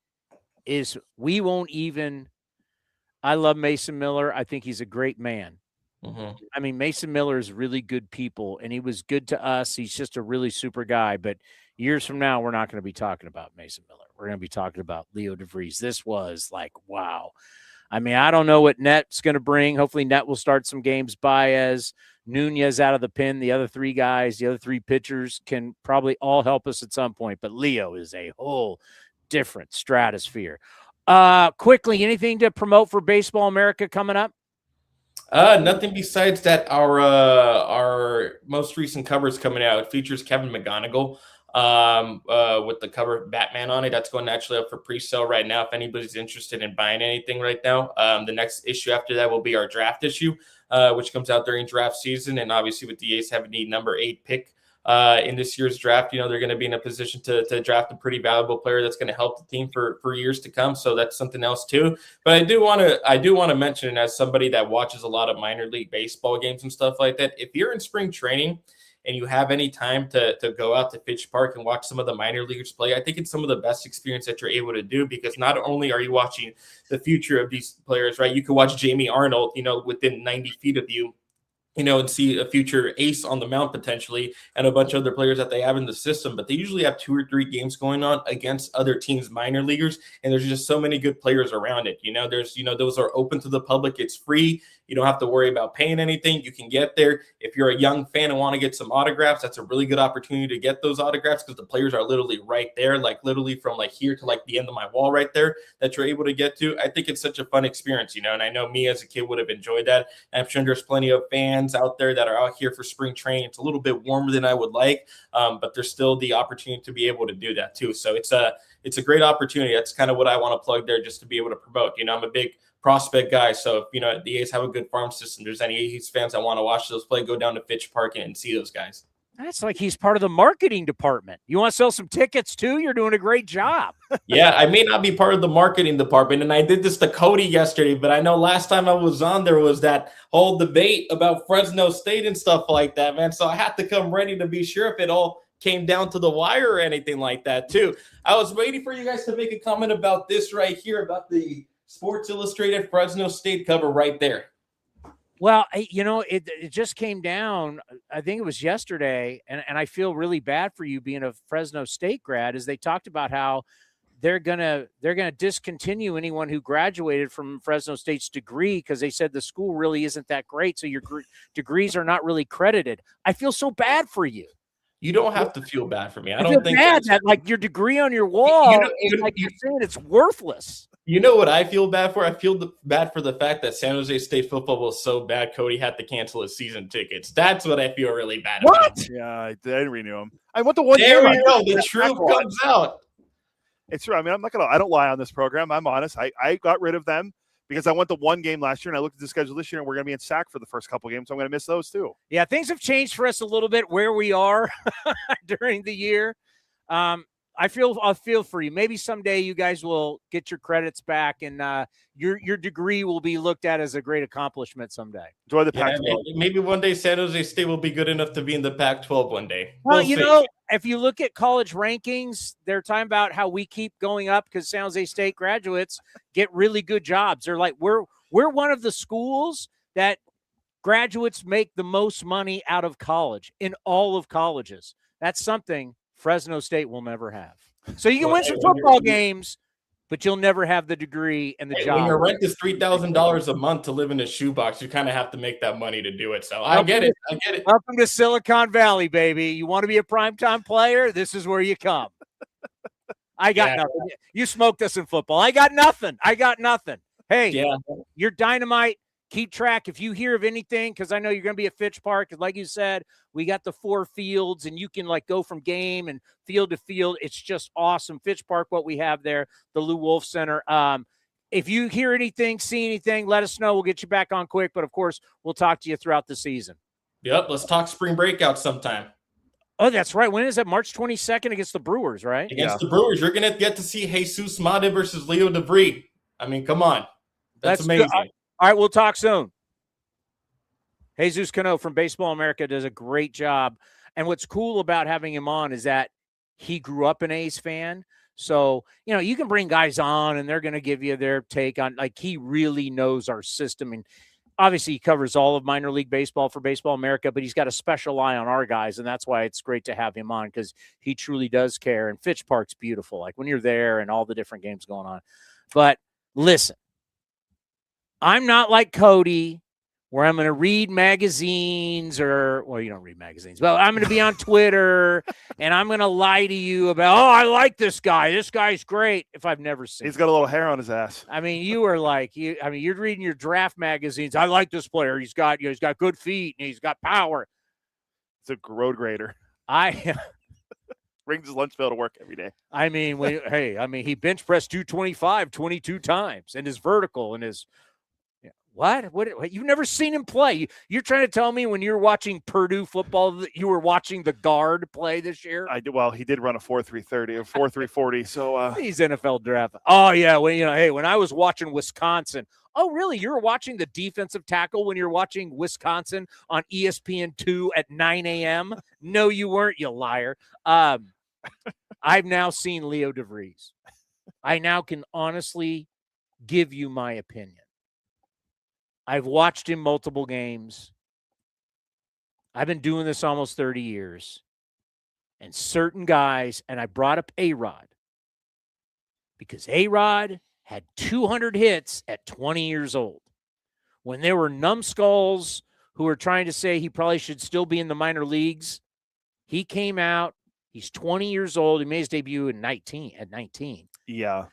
is, we won't even, I love Mason Miller. I think he's a great man. Mm-hmm. I mean, Mason Miller is really good people, and he was good to us. He's just a really super guy. But years from now, we're not going to be talking about Mason Miller. We're going to be talking about Leo De Vries. This was like, wow. I mean, I don't know what Net's going to bring. Hopefully Net will start some games. Baez, Nunez out of the pen. The other three guys, the other three pitchers can probably all help us at some point. But Leo is a whole different stratosphere. Quickly, anything to promote for Baseball America coming up? Nothing besides that. Our most recent cover is coming out. It features Kevin McGonigal with the cover of Batman on it. That's going actually up for pre-sale right now. If anybody's interested in buying anything right now, the next issue after that will be our draft issue, which comes out during draft season. And obviously, with the A's having the number 8 pick in this year's draft, they're going to be in a position to draft a pretty valuable player that's going to help the team for years to come. So that's something else too. But I do want to mention, as somebody that watches a lot of minor league baseball games and stuff like that, if you're in spring training and you have any time to go out to Fitch Park and watch some of the minor leaguers play, I think it's some of the best experience that you're able to do, because not only are you watching the future of these players, right? You could watch Jamie Arnold, within 90 feet of you, and see a future ace on the mound potentially, and a bunch of other players that they have in the system. But they usually have 2 or 3 games going on against other teams' minor leaguers, and there's just so many good players around it. There's, those are open to the public. It's free. You don't have to worry about paying anything. You can get there. If you're a young fan and want to get some autographs, that's a really good opportunity to get those autographs, because the players are literally right there, like literally from like here to like the end of my wall right there, that you're able to get to. I think it's such a fun experience, and I know me as a kid would have enjoyed that. I'm sure there's plenty of fans out there that are out here for spring training. It's a little bit warmer than I would like, but there's still the opportunity to be able to do that too. So it's a great opportunity. That's kind of what I want to plug there, just to be able to promote. I'm a big prospect guy, so if the A's have a good farm system, there's any A's fans that want to watch those play, go down to Fitch Park and see those guys. That's like he's part of the marketing department. You want to sell some tickets too? You're doing a great job. Yeah, I may not be part of the marketing department, and I did this to Cody yesterday, but I know last time I was on, there was that whole debate about Fresno State and stuff like that, man. So I had to come ready to be sure if it all came down to the wire or anything like that too. I was waiting for you guys to make a comment about this right here, about the Sports Illustrated Fresno State cover right there. Well, it just came down, I think it was yesterday, and I feel really bad for you being a Fresno State grad, as they talked about how they're gonna discontinue anyone who graduated from Fresno State's degree, because they said the school really isn't that great, so your degrees are not really credited. I feel so bad for you. You don't have to feel bad for me. I don't feel think bad that like your degree on your wall, you're saying it's worthless. You know what I feel bad for? I feel bad for the fact that San Jose State football was so bad, Cody had to cancel his season tickets. That's what I feel really bad about. Yeah, I didn't renew him. I went to one year. There we go. The truth comes out. It's true. I mean, I don't lie on this program. I'm honest. I got rid of them because I went to one game last year, and I looked at the schedule this year, and we're going to be in SAC for the first couple games. So I'm going to miss those too. Yeah, things have changed for us a little bit where we are during the year. I'll feel for you. Maybe someday you guys will get your credits back, and your degree will be looked at as a great accomplishment someday. Enjoy the Pac-12. Maybe one day San Jose State will be good enough to be in the Pac-12 one day. Well, if you look at college rankings, they're talking about how we keep going up because San Jose State graduates get really good jobs. They're like, we're one of the schools that graduates make the most money out of college in all of colleges. That's something Fresno State will never have. So you can win some football games, but you'll never have the degree and the job. When your rent is $3,000 a month to live in a shoebox, you kind of have to make that money to do it. So I get it. Welcome to Silicon Valley, baby. You want to be a primetime player? This is where you come. I got nothing. You smoked us in football. I got nothing. Hey, you're dynamite. Keep track if you hear of anything, because I know you're going to be at Fitch Park. Like you said, we got the 4 fields, and you can like go from game and field to field. It's just awesome. Fitch Park, what we have there, the Lou Wolf Center. If you hear anything, see anything, let us know. We'll get you back on quick. But, of course, we'll talk to you throughout the season. Yep, let's talk spring breakout sometime. Oh, that's right. When is it? March 22nd against the Brewers, right? Against the Brewers. You're going to get to see Jesus Mata versus Leo De Vries. I mean, come on. That's amazing. All right, we'll talk soon. Jesus Cano from Baseball America does a great job. And what's cool about having him on is that he grew up an A's fan. So, you can bring guys on and they're going to give you their take on, like, he really knows our system. And obviously he covers all of minor league baseball for Baseball America, but he's got a special eye on our guys. And that's why it's great to have him on, because he truly does care. And Fitch Park's beautiful, like when you're there and all the different games going on. But listen, I'm not like Cody, where I'm going to read magazines you don't read magazines, but I'm going to be on Twitter and I'm going to lie to you about, I like this guy. This guy's great. If I've never seen He's got a little hair on his ass. I mean, you're reading your draft magazines. I like this player. He's got good feet and he's got power. It's a road grader. Brings his lunch pail to work every day. I mean, he bench pressed 225 22 times, and his vertical and his What? You've never seen him play? You're trying to tell me when you're watching Purdue football that you were watching the guard play this year? I did. Well, he did run a 4.330 or 4.340. So he's NFL draft. Oh yeah. When I was watching Wisconsin. Oh really? You were watching the defensive tackle when you're watching Wisconsin on ESPN2 at 9 a.m. No, you weren't. You liar. I've now seen Leo De Vries. I now can honestly give you my opinion. I've watched him multiple games. I've been doing this almost 30 years. And certain guys, and I brought up A-Rod, because A-Rod had 200 hits at 20 years old. When there were numbskulls who were trying to say he probably should still be in the minor leagues, he came out. He's 20 years old. He made his debut at 19. Yeah.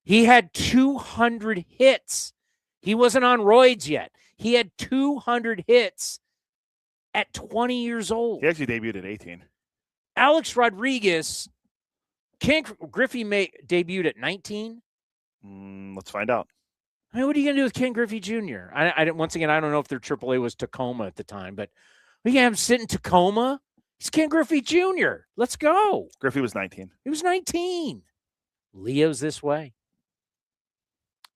He had 200 hits. He wasn't on roids yet. He had 200 hits at 20 years old. He actually debuted at 18. Alex Rodriguez, Ken Griffey debuted at 19. Let's find out. I mean, what are you going to do with Ken Griffey Jr.? Once again, I don't know if their AAA was Tacoma at the time, but we can have him sit in Tacoma. He's Ken Griffey Jr. Let's go. Griffey was 19. He was 19. Leo's this way.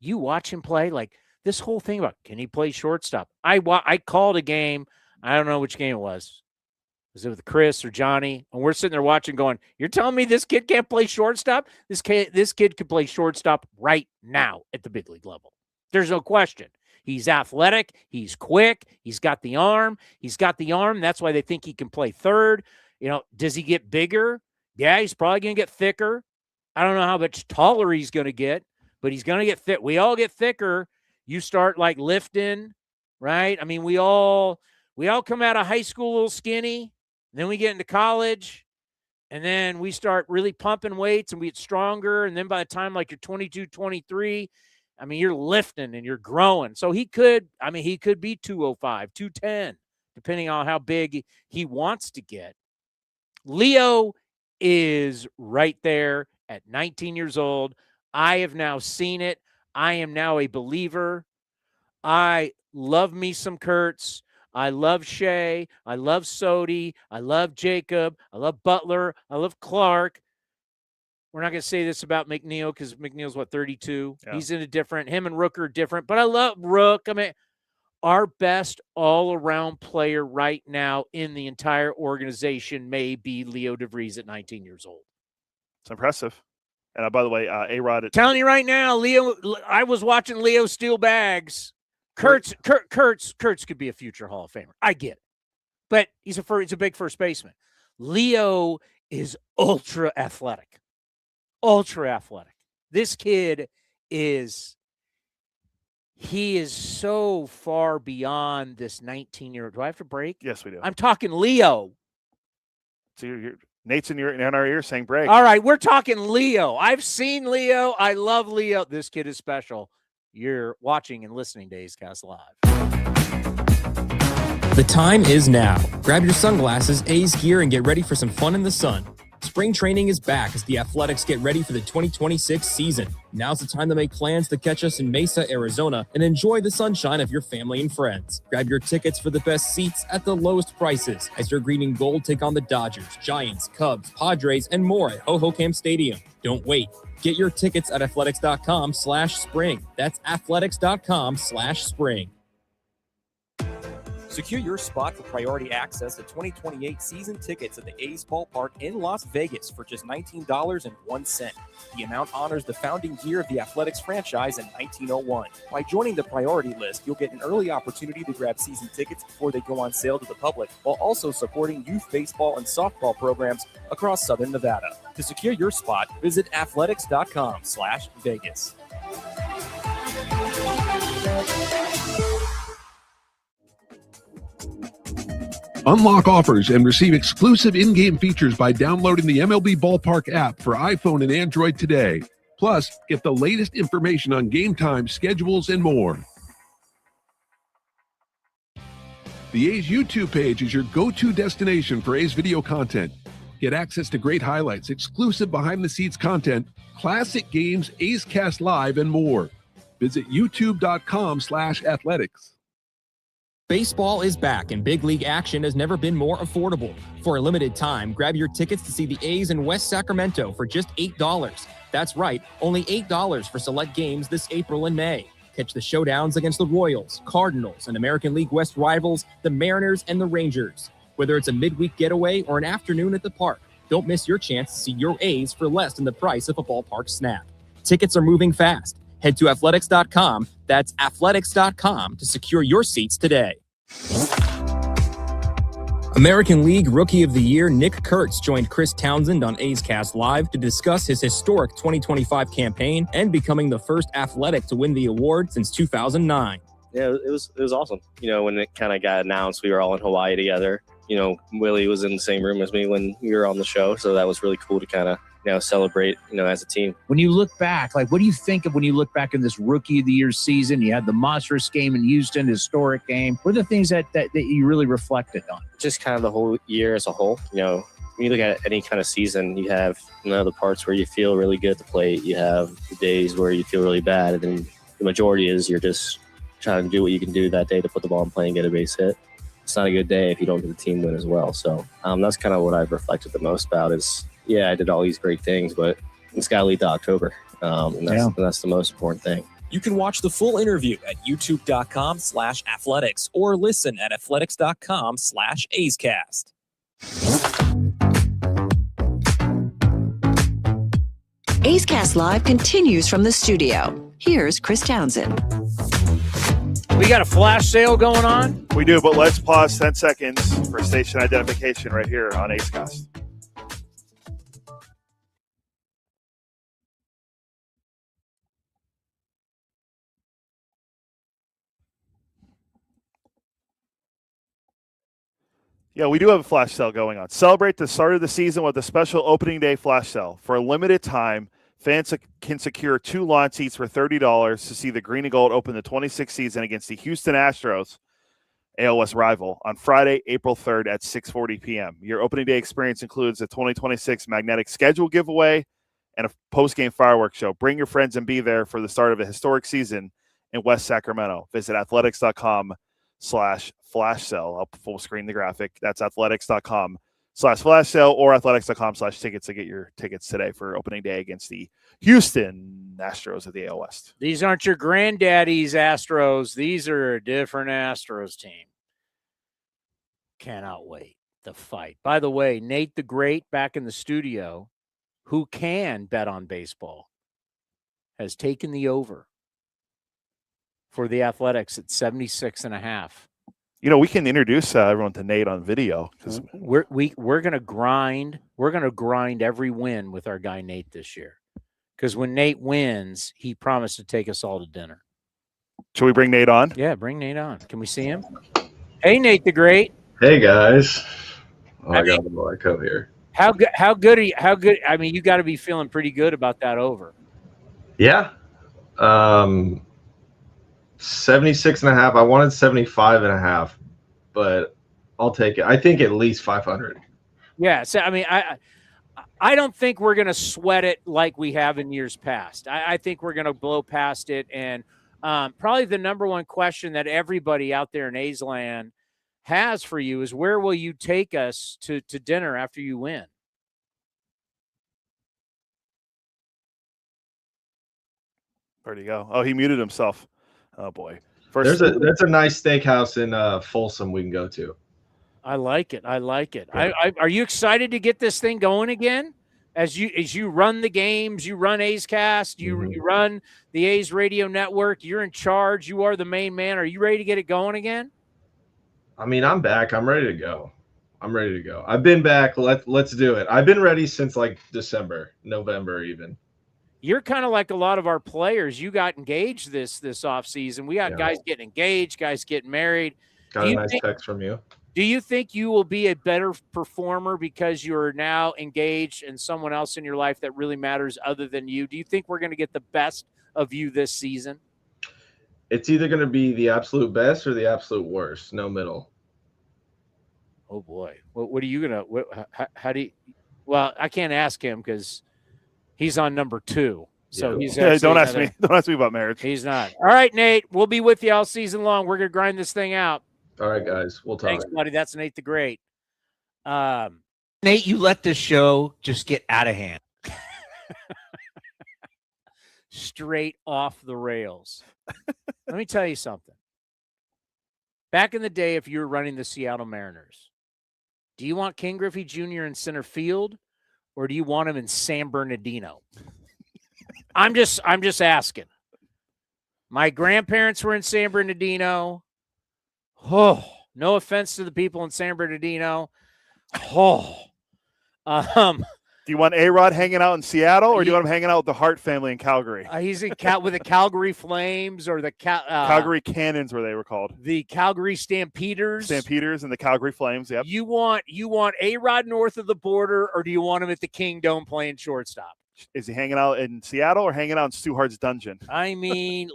You watch him play, like this whole thing about, can he play shortstop? I called a game. I don't know which game it was. Was it with Chris or Johnny? And we're sitting there watching going, you're telling me this kid can't play shortstop? This kid can play shortstop right now at the big league level. There's no question. He's athletic. He's quick. He's got the arm. That's why they think he can play third. Does he get bigger? Yeah, he's probably going to get thicker. I don't know how much taller he's going to get, but he's going to get thick. We all get thicker. You start like lifting, right? I mean, we all come out of high school a little skinny, and then we get into college, and then we start really pumping weights and we get stronger. And then by the time like you're 22, 23, I mean, you're lifting and you're growing. So he could be 205, 210, depending on how big he wants to get. Leo is right there at 19 years old. I have now seen it. I am now a believer. I love me some Kurtz. I love Shea. I love Sodi. I love Jacob. I love Butler. I love Clark. We're not going to say this about McNeil because McNeil's 32. Yeah. He's in a different, him and Rook are different, but I love Rook. I mean, our best all-around player right now in the entire organization may be Leo De Vries at 19 years old. It's impressive. And by the way, A-Rod. Telling you right now, Leo, I was watching Leo steal bags. Kurtz could be a future Hall of Famer. I get it. But he's a big first baseman. Leo is ultra athletic. This kid is so far beyond this 19-year-old. Do I have to break? Yes, we do. I'm talking Leo. So Nate's in our ear saying break. All right, we're talking Leo. I've seen Leo. I love Leo. This kid is special. You're watching and listening to A's Cast Live. The time is now. Grab your sunglasses, A's gear, and get ready for some fun in the sun. Spring training is back as the Athletics get ready for the 2026 season. Now's the time to make plans to catch us in Mesa, Arizona, and enjoy the sunshine of your family and friends. Grab your tickets for the best seats at the lowest prices as your green and gold take on the Dodgers, Giants, Cubs, Padres, and more at Hohokam Stadium. Don't wait. Get your tickets at athletics.com/spring. That's athletics.com/spring. Secure your spot for priority access to 2028 season tickets at the A's Ballpark in Las Vegas for just $19.01. The amount honors the founding year of the Athletics franchise in 1901. By joining the priority list, you'll get an early opportunity to grab season tickets before they go on sale to the public, while also supporting youth baseball and softball programs across Southern Nevada. To secure your spot, visit athletics.com/Vegas. Unlock offers and receive exclusive in-game features by downloading the MLB Ballpark app for iPhone and Android today. Plus, get the latest information on game time, schedules, and more. The A's YouTube page is your go-to destination for A's video content. Get access to great highlights, exclusive behind-the-scenes content, classic games, A's Cast Live, and more. Visit youtube.com/athletics. Baseball is back and big league action has never been more affordable. For a limited time, grab your tickets to see the A's in West Sacramento for just $8. That's right, only $8 for select games this April and May. Catch the showdowns against the Royals, Cardinals, and American League West rivals, the Mariners and the Rangers. Whether it's a midweek getaway or an afternoon at the park, don't miss your chance to see your A's for less than the price of a ballpark snap. Tickets are moving fast. Head to athletics.com, that's athletics.com, to secure your seats today. American League Rookie of the Year Nick Kurtz joined Chris Townsend on A's Cast Live to discuss his historic 2025 campaign and becoming the first Athletic to win the award since 2009. Yeah, it was awesome. You know, when it kind of got announced, we were all in Hawaii together. You know, Willie was in the same room as me when we were on the show, so that was really cool to kind of, you know, celebrate, you know, as a team. When you look back, like, what do you think of when you look back in this Rookie of the Year season? You had the monstrous game in Houston, historic game. What are the things that you really reflected on? Just kind of the whole year as a whole. You know, when you look at any kind of season, you have, you know, the parts where you feel really good at the plate. You have the days where you feel really bad, and then the majority is you're just trying to do what you can do that day to put the ball in play and get a base hit. It's not a good day if you don't get the team win as well. So that's kind of what I've reflected the most about is, yeah, I did all these great things, but it's got to lead to October. And that's the most important thing. You can watch the full interview at youtube.com/athletics or listen at athletics.com/A'sCast. A's Cast Live continues from the studio. Here's Chris Townsend. We got a flash sale going on? We do, but let's pause 10 seconds for station identification right here on A's Cast. Yeah, we do have a flash sale going on. Celebrate the start of the season with a special opening day flash sale. For a limited time, fans can secure 2 lawn seats for $30 to see the Green and Gold open the 26th season against the Houston Astros, AL West rival, on Friday, April 3rd at 6:40 p.m. Your opening day experience includes a 2026 magnetic schedule giveaway and a post-game fireworks show. Bring your friends and be there for the start of a historic season in West Sacramento. Visit athletics.com/flash sale. I'll full screen the graphic. That's athletics.com/flash sale or athletics.com/tickets to get your tickets today for opening day against the Houston Astros of the AL West. These aren't your granddaddy's Astros. These are a different Astros team. Cannot wait the fight. By the way, Nate the Great back in the studio, who can bet on baseball, has taken the over for the Athletics at 76.5. You know, we can introduce everyone to Nate on video because we're gonna grind. We're gonna grind every win with our guy Nate this year. Because when Nate wins, he promised to take us all to dinner. Should we bring Nate on? Yeah, bring Nate on. Can we see him? Hey, Nate the Great. Hey guys. I got the black coat here. How good are you? How good? I mean, you got to be feeling pretty good about that over. Yeah. 76.5. I wanted 75.5, but I'll take it. I think at least 500. Yeah. So I mean, I don't think we're going to sweat it like we have in years past. I think we're going to blow past it. And probably the number one question that everybody out there in A's land has for you is, where will you take us to dinner after you win? Where'd he go? Oh, he muted himself. Oh, boy. There's a nice steakhouse in Folsom we can go to. I like it. Are you excited to get this thing going again? As you run the games, you run A's Cast, you run the A's Radio Network. You're in charge. You are the main man. Are you ready to get it going again? I mean, I'm back. I'm ready to go. I've been back. Let's do it. I've been ready since like December, November even. You're kind of like a lot of our players. You got engaged this offseason. We got guys getting engaged, guys getting married. Got a nice text from you. Do you think you will be a better performer because you're now engaged and someone else in your life that really matters other than you? Do you think we're going to get the best of you this season? It's either going to be the absolute best or the absolute worst. No middle. Oh, boy. What are you going to – how do you – well, I can't ask him because he's on number 2. So he's don't ask me. Don't ask me about marriage. He's not. All right, Nate. We'll be with you all season long. We're going to grind this thing out. All right, guys. We'll talk. Thanks, buddy. That's Nate the Great. Nate, you let this show just get out of hand. Straight off the rails. Let me tell you something. Back in the day, if you were running the Seattle Mariners, do you want King Griffey Jr. in center field or do you want him in San Bernardino? I'm just asking. My grandparents were in San Bernardino. Oh, no offense to the people in San Bernardino. Do you want A-Rod hanging out in Seattle, or do you want him hanging out with the Hart family in Calgary? He's in with the Calgary Flames or the Calgary Cannons, where they were called. The Calgary Stampeders. Stampeders and the Calgary Flames, yep. You want A-Rod north of the border, or do you want him at the Kingdome playing shortstop? Is he hanging out in Seattle or hanging out in Stu Hart's dungeon? I mean,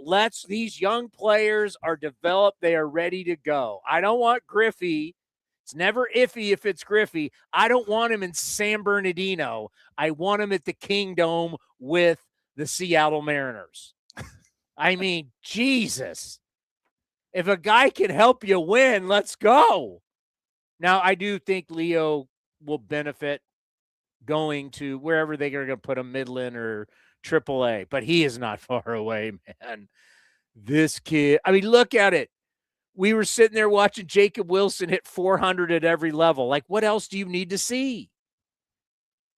these young players are developed. They are ready to go. I don't want Griffey. It's never iffy if it's Griffey. I don't want him in San Bernardino. I want him at the Kingdome with the Seattle Mariners. I mean, Jesus. If a guy can help you win, let's go. Now, I do think Leo will benefit going to wherever they're going to put him, Midland or AAA, but he is not far away, man. This kid, I mean, look at it. We were sitting there watching Jacob Wilson hit 400 at every level. Like, what else do you need to see?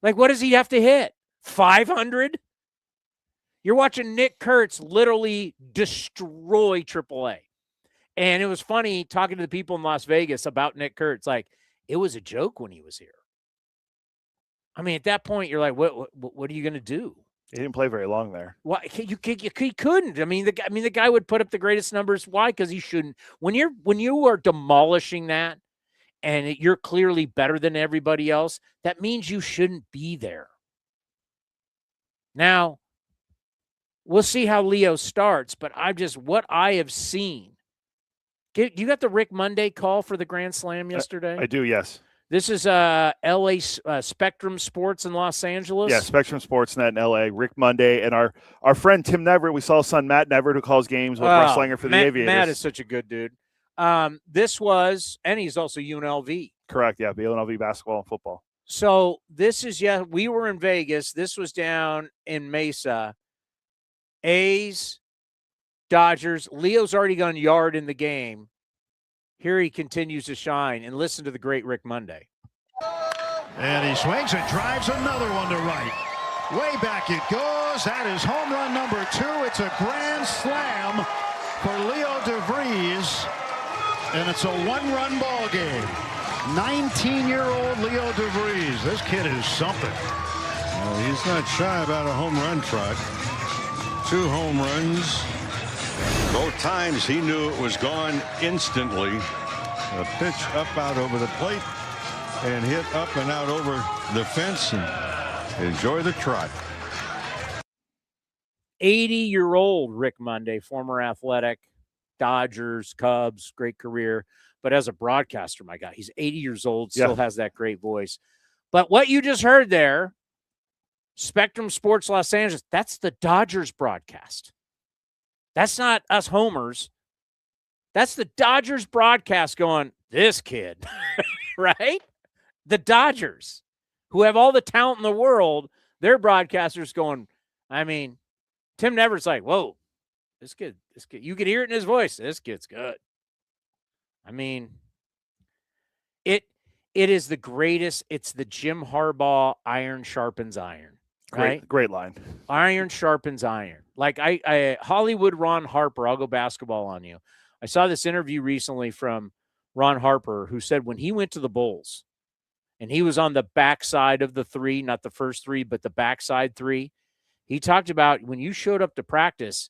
Like, what does he have to hit? 500? You're watching Nick Kurtz literally destroy AAA. And it was funny talking to the people in Las Vegas about Nick Kurtz. Like, it was a joke when he was here. I mean, at that point, you're like, what are you going to do? He didn't play very long there. Why he couldn't? I mean, the guy would put up the greatest numbers. Why? Because he shouldn't. When you are demolishing that, and you're clearly better than everybody else, that means you shouldn't be there. Now, we'll see how Leo starts, but what I have seen. You got the Rick Monday call for the Grand Slam yesterday? I do, yes. This is LA Spectrum Sports in Los Angeles. Yeah, Spectrum Sportsnet in LA. Rick Monday and our friend Tim Neverett. We saw his son Matt Neverett, who calls games with Russ Langer for the Aviators. Matt is such a good dude. This was, and he's also UNLV. Correct. Yeah, UNLV basketball and football. So this is, we were in Vegas. This was down in Mesa. A's, Dodgers. Leo's already gone yard in the game. Here he continues to shine, and listen to the great Rick Monday. And he swings and drives another one to right. Way back it goes. That is home run number 2. It's a grand slam for Leo De Vries, and it's a one-run ball game. 19-year-old Leo De Vries. This kid is something. Well, he's not shy about a home run trot. 2 home runs. Both times he knew it was gone instantly. A pitch up out over the plate and hit up and out over the fence, and enjoy the trot. 80-year-old Rick Monday, former Athletic, Dodgers, Cubs, great career. But as a broadcaster, my God, he's 80 years old, still has that great voice. But what you just heard there, Spectrum Sports Los Angeles, that's the Dodgers broadcast. That's not us homers. That's the Dodgers broadcast going, this kid, right? The Dodgers, who have all the talent in the world, their broadcasters going, I mean, Tim Never's like, whoa, This kid. You can hear it in his voice. This kid's good. I mean, it is the greatest. It's the Jim Harbaugh iron sharpens iron. Right? Great line. Iron sharpens iron. Like I Hollywood Ron Harper, I'll go basketball on you. I saw this interview recently from Ron Harper, who said when he went to the Bulls and he was on the backside of the three, not the first three, but the backside three, he talked about when you showed up to practice,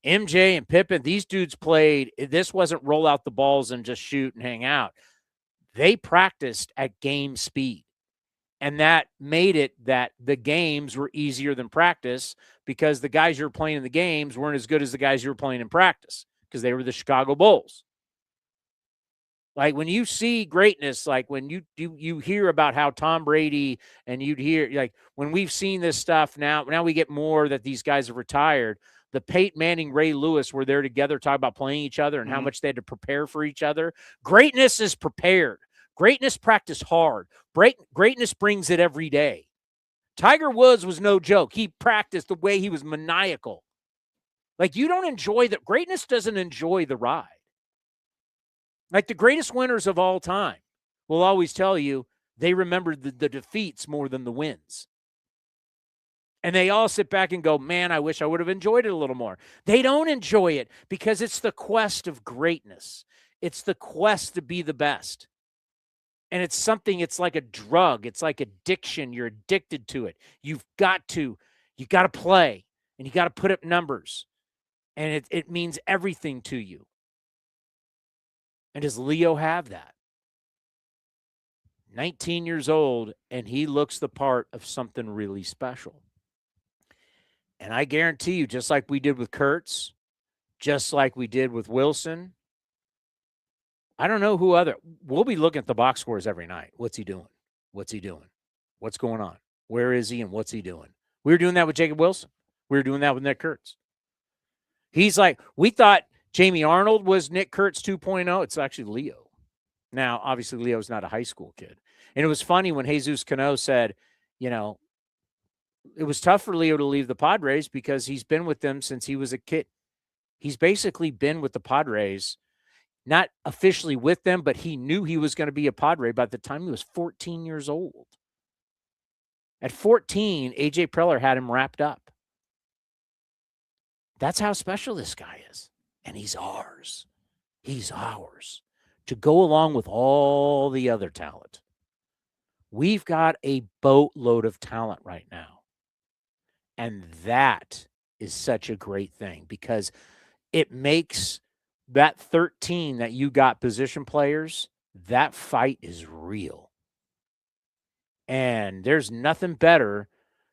MJ and Pippen, these dudes played. This wasn't roll out the balls and just shoot and hang out. They practiced at game speed. And that made it that the games were easier than practice because the guys you were playing in the games weren't as good as the guys you were playing in practice because they were the Chicago Bulls. Like when you see greatness, like when you hear about how Tom Brady and you'd hear like when we've seen this stuff now we get more that these guys have retired. The Peyton Manning, Ray Lewis were there together talking about playing each other and how much they had to prepare for each other. Greatness is prepared. Greatness practiced hard. Greatness brings it every day. Tiger Woods was no joke. He practiced the way he was maniacal. Like you don't enjoy the greatness doesn't enjoy the ride. Like the greatest winners of all time will always tell you they remember the defeats more than the wins. And they all sit back and go, man, I wish I would have enjoyed it a little more. They don't enjoy it because it's the quest of greatness. It's the quest to be the best. And it's something, it's like a drug. It's like addiction. You're addicted to it. You got to play and you got to put up numbers. And it means everything to you. And does Leo have that? 19 years old, and he looks the part of something really special. And I guarantee you, just like we did with Kurtz, just like we did with Wilson, I don't know who other. We'll be looking at the box scores every night. What's he doing? What's he doing? What's going on? Where is he and what's he doing? We were doing that with Jacob Wilson. We were doing that with Nick Kurtz. He's like, we thought Jamie Arnold was Nick Kurtz 2.0. It's actually Leo. Now, obviously, Leo's not a high school kid. And it was funny when Jesús Cano said, you know, it was tough for Leo to leave the Padres because he's been with them since he was a kid. He's basically been with the Padres, not officially with them, but he knew he was going to be a Padre by the time he was 14 years old. At 14, A.J. Preller had him wrapped up. That's how special this guy is. And he's ours. He's ours. To go along with all the other talent. We've got a boatload of talent right now. And that is such a great thing because it makes that 13 that you got position players, that fight is real. And there's nothing better.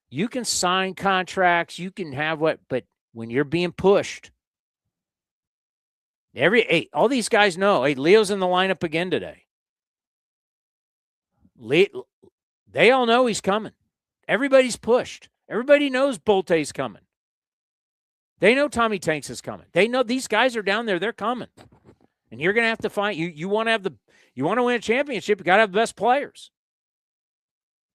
You can sign contracts, you can have but when you're being pushed, all these guys know, hey, Leo's in the lineup again today. They all know he's coming. Everybody's pushed. Everybody knows Bolte's coming. They know Tommy Tanks is coming. They know these guys are down there. They're coming. And you're going to have to find you want to win a championship, you got to have the best players.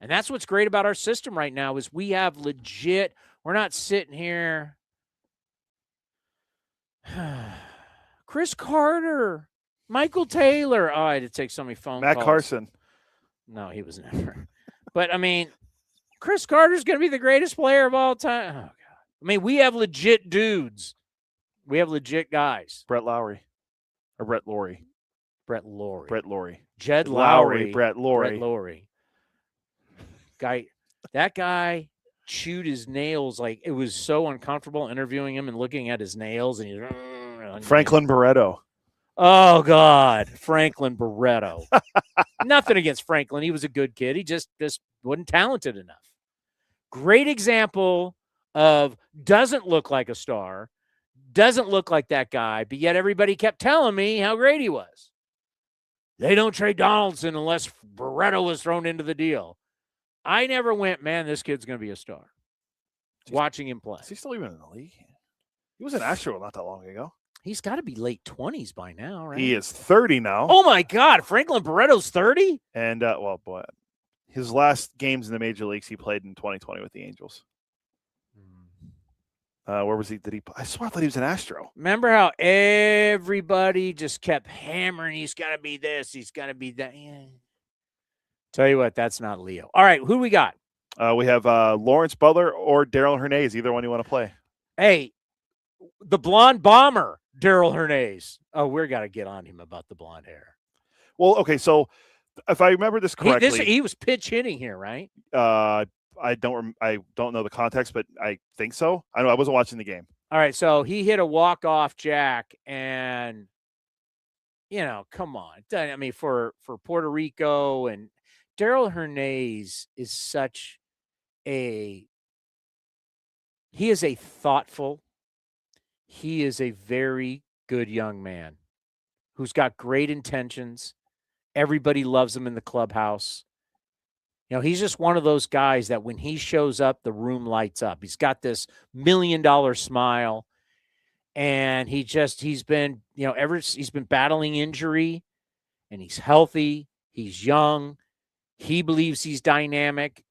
And that's what's great about our system right now is we have legit, we're not sitting here. Chris Carter, Michael Taylor. Oh, I had to take so many phone calls. Matt Carson. No, he was never. But, I mean, Chris Carter's going to be the greatest player of all time. Oh, God. I mean, we have legit dudes. We have legit guys. Brett Lowry. Or Brett Laurie. Brett Laurie. Brett Laurie. Jed Lowry. Brett Laurie. Brett Laurie. That guy chewed his nails. Like, it was so uncomfortable interviewing him and looking at his nails. And he's Franklin Barreto. Oh, God. Franklin Barreto. Nothing against Franklin. He was a good kid. He just wasn't talented enough. Great example of doesn't look like a star, doesn't look like that guy, but yet everybody kept telling me how great he was. They don't trade Donaldson unless Barreto was thrown into the deal. I never went, man, this kid's going to be a star. Watching him play. Is he still even in the league? He was an Astro not that long ago. He's got to be late 20s by now, right? He is 30 now. Oh, my God. Franklin Barreto's 30? And, well, boy, his last games in the major leagues he played in 2020 with the Angels. Where was he? I swear I thought he was an Astro. Remember how everybody just kept hammering, he's got to be this, he's got to be that. Yeah. Tell you what, that's not Leo. All right, who we got? We have Lawrence Butler or Darell Hernaiz. Either one you want to play. Hey, the blonde bomber, Darell Hernaiz. Oh, we're got to get on him about the blonde hair. Well, okay, so if I remember this correctly, he was pitch hitting here, right? I don't know the context, but I think so. I know I wasn't watching the game. All right, so he hit a walk-off jack, and come on. I mean, for Puerto Rico, and Darell Hernaiz is such he is a thoughtful, he is a very good young man who's got great intentions. Everybody loves him in the clubhouse. He's just one of those guys that when he shows up, the room lights up. He's got this $1 million smile, and he's been battling injury, and he's healthy. He's young. He believes he's dynamic.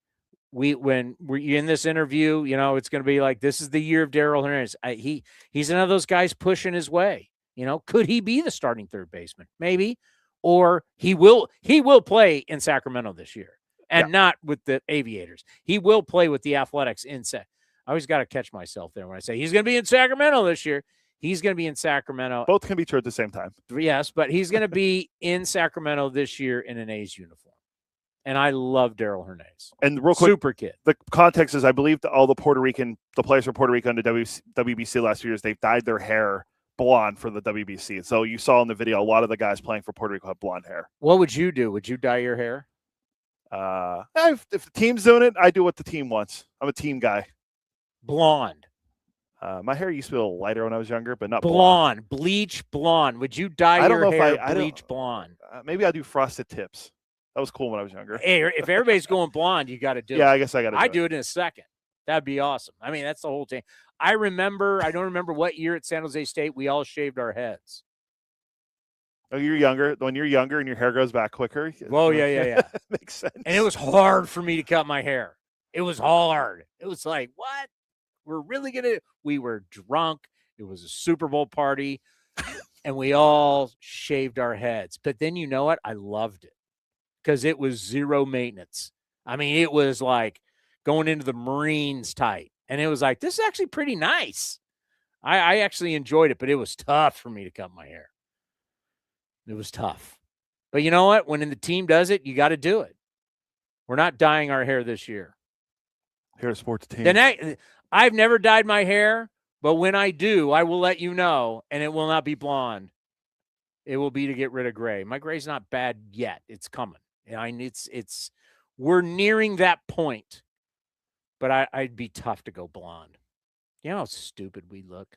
When we're in this interview, it's going to be like, this is the year of Darell Hernaiz. He's another of those guys pushing his way. Could he be the starting third baseman? Maybe, or he will play in Sacramento this year. And not with the Aviators. He will play with the Athletics in I always got to catch myself there when I say he's going to be in Sacramento this year. He's going to be in Sacramento. Both can be true at the same time. Yes, but he's going to be in Sacramento this year in an A's uniform. And I love Darell Hernaiz. And real quick, super kid. The context is, I believe all the players from Puerto Rico in the WBC last few years, they've dyed their hair blonde for the WBC. So you saw in the video, a lot of the guys playing for Puerto Rico have blonde hair. What would you do? Would you dye your hair? If the team's doing it, I do what the team wants. I'm a team guy. Blonde. My hair used to be a little lighter when I was younger, but not blonde. Bleach blonde. Would you dye your hair bleach blonde? Maybe I'll do frosted tips. That was cool when I was younger. Hey, if everybody's going blonde, you got to do it. Yeah, I guess I got to. I'd do it in a second. That'd be awesome. I mean, that's the whole thing. I don't remember what year at San Jose State we all shaved our heads. Oh, you're younger. When you're younger and your hair grows back quicker. Oh, yeah. Makes sense. And it was hard for me to cut my hair. It was hard. It was like, what? We're really going to – we were drunk. It was a Super Bowl party, and we all shaved our heads. But then you know what? I loved it because it was zero maintenance. I mean, it was like going into the Marines tight. And it was like, this is actually pretty nice. I actually enjoyed it, but it was tough for me to cut my hair. It was tough. But you know what? When the team does it, you got to do it. We're not dyeing our hair this year. Here at Sports Team. I've never dyed my hair, but when I do, I will let you know, and it will not be blonde. It will be to get rid of gray. My gray's not bad yet. It's coming. We're nearing that point. But I'd be tough to go blonde. You know how stupid we look?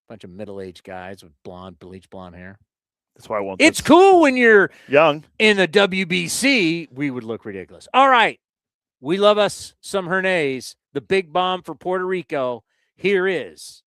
Bunch of middle-aged guys with bleach blonde hair. That's why I want It's cool when you're young. In the WBC, we would look ridiculous. All right. We love us some Hernaiz, the big bomb for Puerto Rico. Here is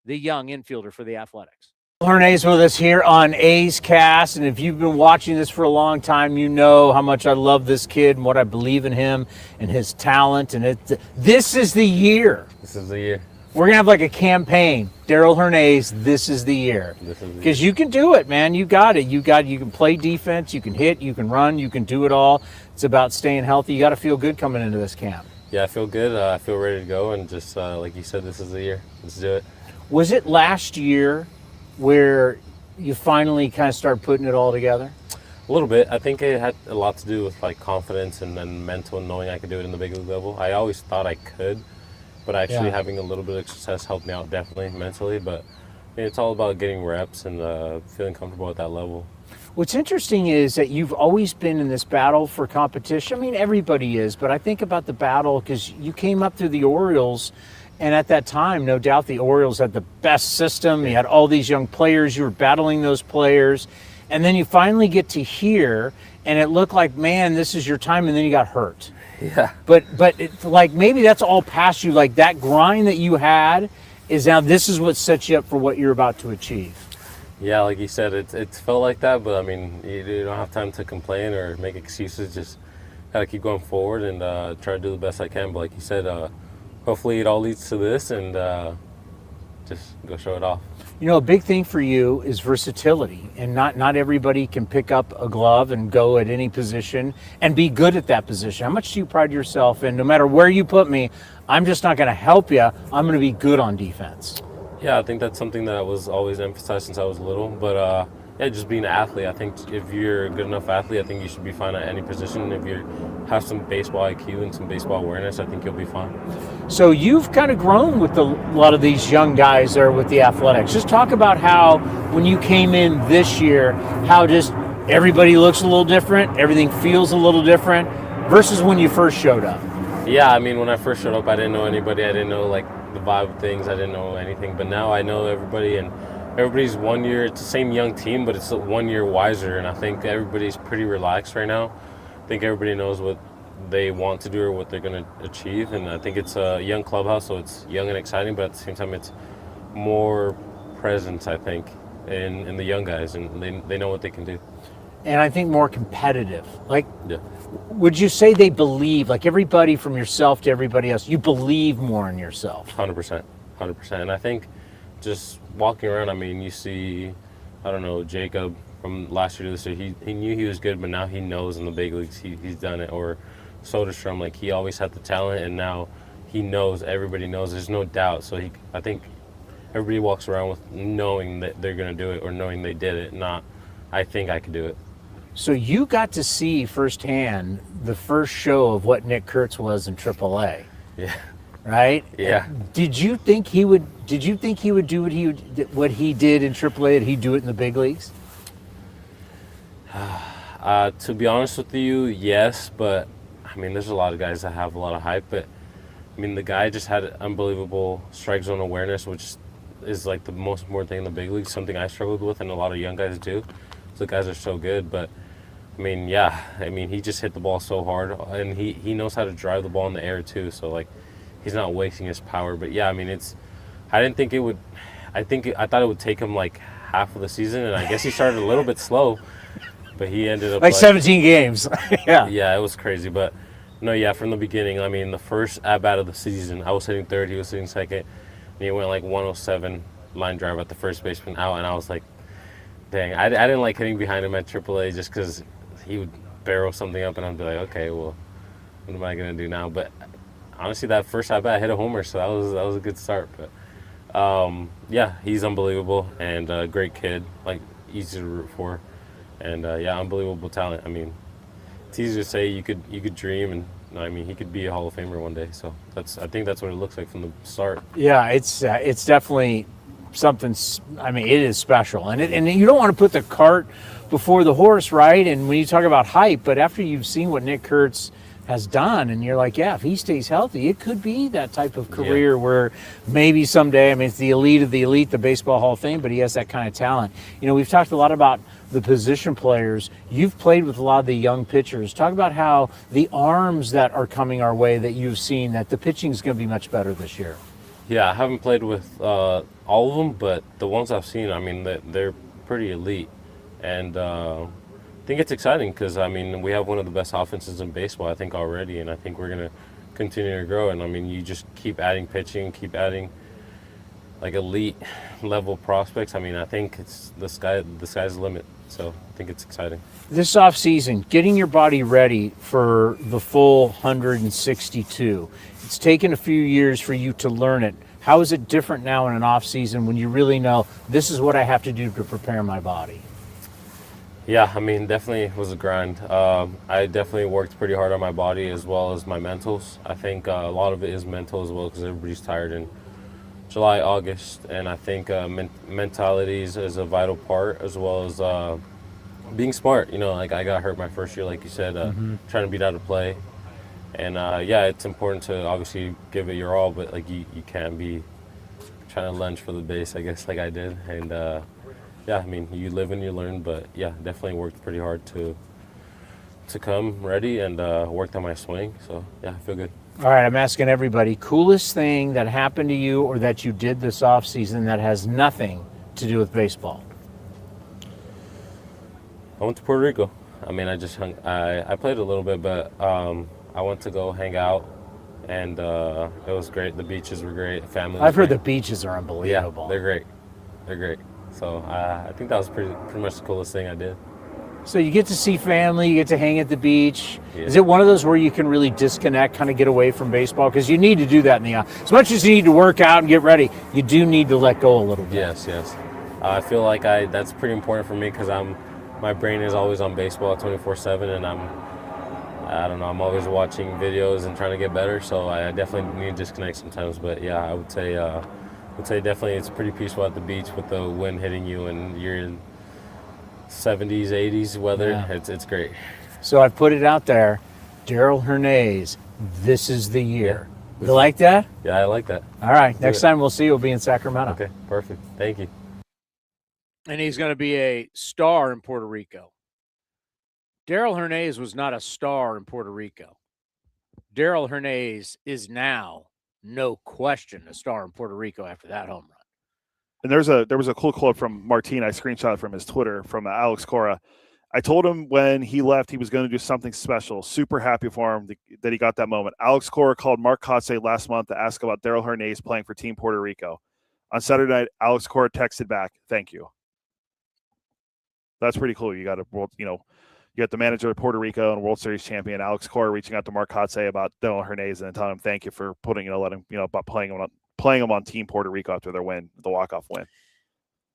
the young infielder for the Athletics. Hernaiz with us here on A's Cast, and if you've been watching this for a long time, you know how much I love this kid and what I believe in him and his talent. And this is the year. This is the year. We're gonna have like a campaign. Darell Hernaiz, this is the year. Because you can do it, man. You got it. You can play defense. You can hit. You can run. You can do it all. It's about staying healthy. You got to feel good coming into this camp. Yeah, I feel good. I feel ready to go. And just like you said, this is the year. Let's do it. Was it last year where you finally kind of start putting it all together? A little bit. I think it had a lot to do with like confidence and then mental, knowing I could do it in the big league level. I always thought I could, but actually having a little bit of success helped me out definitely mentally. But I mean, it's all about getting reps and feeling comfortable at that level. What's interesting is that you've always been in this battle for competition. I mean, everybody is, but I think about the battle because you came up through the Orioles. And at that time, no doubt the Orioles had the best system. You had all these young players. You were battling those players. And then you finally get to here, and it looked like, man, this is your time, and then you got hurt. Yeah. But it's like maybe that's all past you. Like that grind that you had is now this is what sets you up for what you're about to achieve. Yeah, like you said, it felt like that. But, I mean, you don't have time to complain or make excuses. Just got to keep going forward and try to do the best I can. But like you said, hopefully it all leads to this, and just go show it off. You know, a big thing for you is versatility, and not everybody can pick up a glove and go at any position and be good at that position. How much do you pride yourself in, no matter where you put me, I'm just not going to help you, I'm going to be good on defense? Yeah, I think that's something that was always emphasized since I was little, but yeah, just being an athlete. I think if you're a good enough athlete, I think you should be fine at any position. If you have some baseball IQ and some baseball awareness, I think you'll be fine. So you've kind of grown with a lot of these young guys there with the athletics. Just talk about how, when you came in this year, how just everybody looks a little different, everything feels a little different, versus when you first showed up. Yeah, I mean, when I first showed up, I didn't know anybody. I didn't know, like, the vibe of things. I didn't know anything. But now I know everybody, and everybody's 1 year. It's the same young team, but it's 1 year wiser. And I think everybody's pretty relaxed right now. I think everybody knows what they want to do or what they're going to achieve. And I think it's a young clubhouse, so it's young and exciting, but at the same time, it's more presence, I think, in the young guys, and they know what they can do. And I think more competitive. Like, yeah. Would you say they believe, like everybody from yourself to everybody else, you believe more in yourself? 100%. And I think just walking around, I mean, you see, I don't know, Jacob from last year to this year, he knew he was good, but now he knows in the big leagues he's done it. Or Soderstrom, like, he always had the talent, and now he knows, everybody knows, there's no doubt. So I think everybody walks around with knowing that they're going to do it, or knowing they did it, not, I think I could do it. So you got to see firsthand the first show of what Nick Kurtz was in AAA. Yeah. Right? Yeah. Did you think he would do what he did in AAA, that he'd do it in the big leagues? To be honest with you, yes, but I mean, there's a lot of guys that have a lot of hype, but I mean, the guy just had unbelievable strike zone awareness, which is like the most important thing in the big leagues, something I struggled with and a lot of young guys do. So the guys are so good, but I mean, yeah, I mean, he just hit the ball so hard, and he knows how to drive the ball in the air too, so like, he's not wasting his power. But yeah, I mean, I didn't think it would, I thought it would take him like half of the season, and I guess he started a little bit slow, but he ended up like 17 games. Yeah. Yeah, it was crazy, but no, yeah, from the beginning, I mean, the first at-bat of the season, I was hitting third, he was hitting second, and he went like 107 line drive at the first baseman out, and I was like, dang, I didn't like hitting behind him at AAA just because he would barrel something up, and I'd be like, okay, well, what am I going to do now? But honestly, that first at-bat, I hit a homer, so that was a good start. But yeah, he's unbelievable, and a great kid, like, easy to root for, and yeah, unbelievable talent. I mean, it's easy to say you could dream, and I mean, he could be a Hall of Famer one day, so I think that's what it looks like from the start. Yeah, it's definitely something. I mean, it is special, and you don't want to put the cart before the horse, right? And when you talk about hype, but after you've seen what Nick Kurtz has done, and you're like, yeah, if he stays healthy, it could be that type of career where maybe someday, I mean, it's the elite of the elite, the Baseball Hall of Fame, but he has that kind of talent. You know, we've talked a lot about the position players. You've played with a lot of the young pitchers. Talk about how the arms that are coming our way that you've seen, that the pitching is going to be much better this year. Yeah, I haven't played with all of them, but the ones I've seen, I mean, they're pretty elite. And I think it's exciting because, I mean, we have one of the best offenses in baseball, I think, already, and I think we're going to continue to grow. And, I mean, you just keep adding pitching, keep adding, like, elite-level prospects. I mean, I think it's the sky's the limit, so I think it's exciting. This offseason, getting your body ready for the full 162, it's taken a few years for you to learn it. How is it different now in an offseason when you really know this is what I have to do to prepare my body? Yeah, I mean, definitely was a grind. I definitely worked pretty hard on my body as well as my mentals. I think a lot of it is mental as well because everybody's tired in July, August, and I think mentality is a vital part as well as being smart. You know, like I got hurt my first year, like you said, trying to beat out a play. And yeah, it's important to obviously give it your all, but like you can't be trying to lunge for the base, I guess, like I did. And yeah, I mean, you live and you learn, but yeah, definitely worked pretty hard to come ready and worked on my swing. So yeah, I feel good. All right, I'm asking everybody, coolest thing that happened to you or that you did this offseason that has nothing to do with baseball? I went to Puerto Rico. I mean, I played a little bit, but I went to go hang out And it was great. The beaches were great. Family. I've heard the beaches are unbelievable. Yeah, they're great. They're great. So I think that was pretty much the coolest thing I did. So you get to see family, you get to hang at the beach. Yeah. Is it one of those where you can really disconnect, kind of get away from baseball? Because you need to do that in the as much as you need to work out and get ready, you do need to let go a little bit. Yes. I feel like that's pretty important for me because my brain is always on baseball 24/7, and I'm always watching videos and trying to get better. So I definitely need to disconnect sometimes. But yeah, I would say definitely it's pretty peaceful at the beach with the wind hitting you and you're in 70s, 80s weather. Yeah. It's great. So I've put it out there. Darell Hernaiz, this is the year. Yeah. You like that? Yeah, I like that. All right. Next time we'll see you will be in Sacramento. Okay, perfect. Thank you. And he's going to be a star in Puerto Rico. Darell Hernaiz was not a star in Puerto Rico. Darell Hernaiz is now, no question, a star in Puerto Rico after that home run. And there was a cool quote from Martin. I screenshot from his Twitter from Alex Cora. I told him when he left he was going to do something special. Super happy for him that he got that moment. Alex Cora called Mark Kotze last month to ask about Darell Hernaiz playing for Team Puerto Rico. On Saturday night, Alex Cora texted back, "Thank you." That's pretty cool. You got you got the manager of Puerto Rico and World Series champion Alex Cora reaching out to Mark Kotze about Darell Hernaiz and telling him thank you for about playing him on Team Puerto Rico after their win, the walk-off win.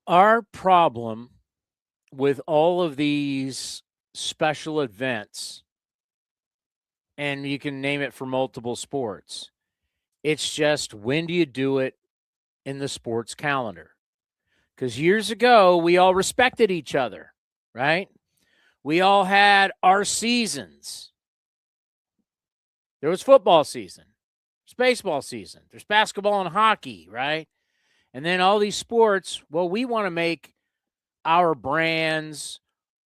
Our problem with all of these special events, and you can name it for multiple sports, it's just when do you do it in the sports calendar? Because years ago, we all respected each other, right? We all had our seasons. There was football season. There's baseball season. There's basketball and hockey, right? And then all these sports, well, we want to make our brands,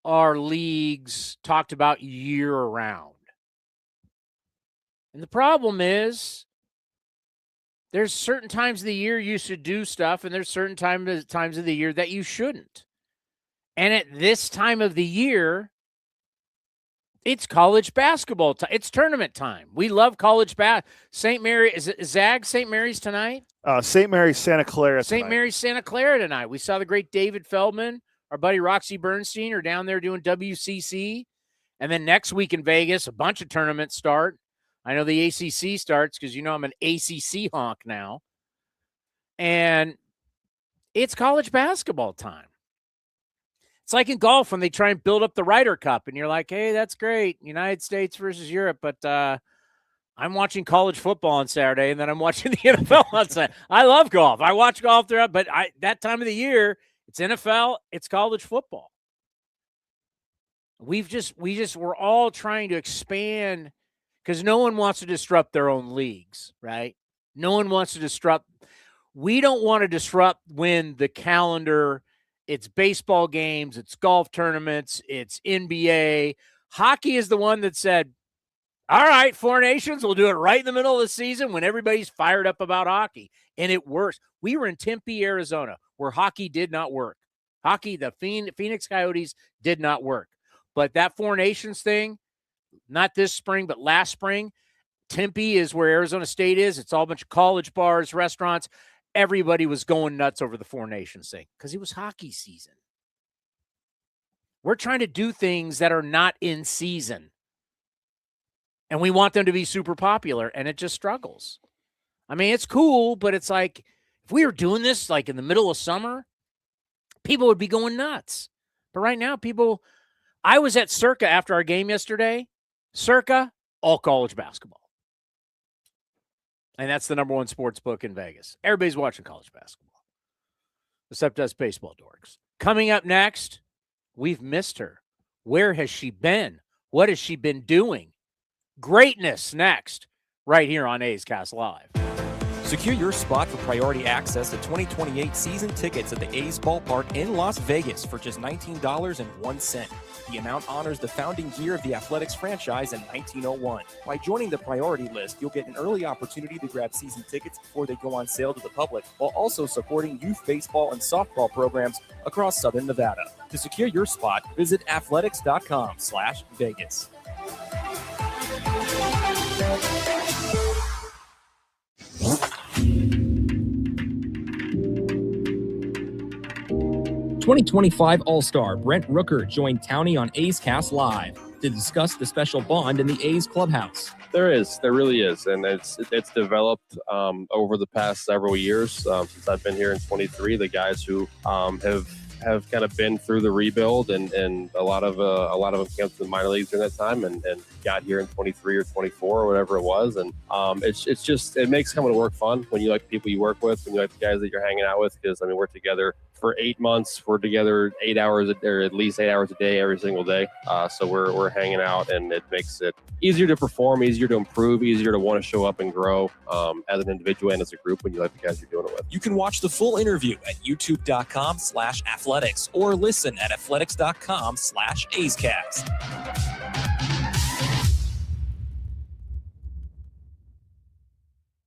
our leagues talked about year-round. And the problem is there's certain times of the year you should do stuff, and there's certain times of the year that you shouldn't. And at this time of the year, it's college basketball time. It's tournament time. We love college basketball. St. Mary, is it Zag St. Mary's tonight? St. Mary's Santa Clara tonight. St. Mary's Santa Clara tonight. We saw the great David Feldman, our buddy Roxy Bernstein are down there doing WCC. And then next week in Vegas, a bunch of tournaments start. I know the ACC starts because I'm an ACC honk now. And it's college basketball time. It's like in golf when they try and build up the Ryder Cup, and you're like, hey, that's great, United States versus Europe, but I'm watching college football on Saturday, and then I'm watching the NFL on Saturday. I love golf. I watch golf throughout, but that time of the year, it's NFL, it's college football. We're all trying to expand because no one wants to disrupt their own leagues, right? No one wants to disrupt. We don't want to disrupt when the calendar, it's baseball games, it's golf tournaments, it's NBA. Hockey is the one that said, all right, Four Nations, we'll do it right in the middle of the season when everybody's fired up about hockey. And it works. We were in Tempe, Arizona, where hockey did not work. Hockey, the Phoenix Coyotes did not work. But that Four Nations thing, not this spring, but last spring, Tempe is where Arizona State is. It's all a bunch of college bars, restaurants. Everybody was going nuts over the Four Nations thing because it was hockey season. We're trying to do things that are not in season. And we want them to be super popular, and it just struggles. I mean, it's cool, but it's like if we were doing this like in the middle of summer, people would be going nuts. But right now, I was at Circa after our game yesterday. Circa, all college basketball. And that's the number one sports book in Vegas. Everybody's watching college basketball, except us baseball dorks. Coming up next, we've missed her. Where has she been? What has she been doing? Greatness next, right here on A's Cast Live. Secure your spot for priority access to 2028 season tickets at the A's Ballpark in Las Vegas for just $19.01. The amount honors the founding year of the Athletics franchise in 1901. By joining the priority list, you'll get an early opportunity to grab season tickets before they go on sale to the public, while also supporting youth baseball and softball programs across Southern Nevada. To secure your spot, visit athletics.com/Vegas. 2025 All-Star Brent Rooker joined Townie on A's Cast Live to discuss the special bond in the A's clubhouse. There really is, and it's developed over the past several years since I've been here in 23. The guys who have kind of been through the rebuild, and a lot of them came to the minor leagues during that time, and got here in 23 or 24 or whatever it was, and it makes coming to work fun when you like the people you work with, when you like the guys that you're hanging out with, because I mean we're together for 8 months. We're together 8 hours or at least 8 hours a day every single day. So we're hanging out, and it makes it easier to perform, easier to improve, easier to want to show up and grow as an individual and as a group when you like the guys you're doing it with. You can watch the full interview at youtube.com/athletics or listen at athletics.com/A'sCast.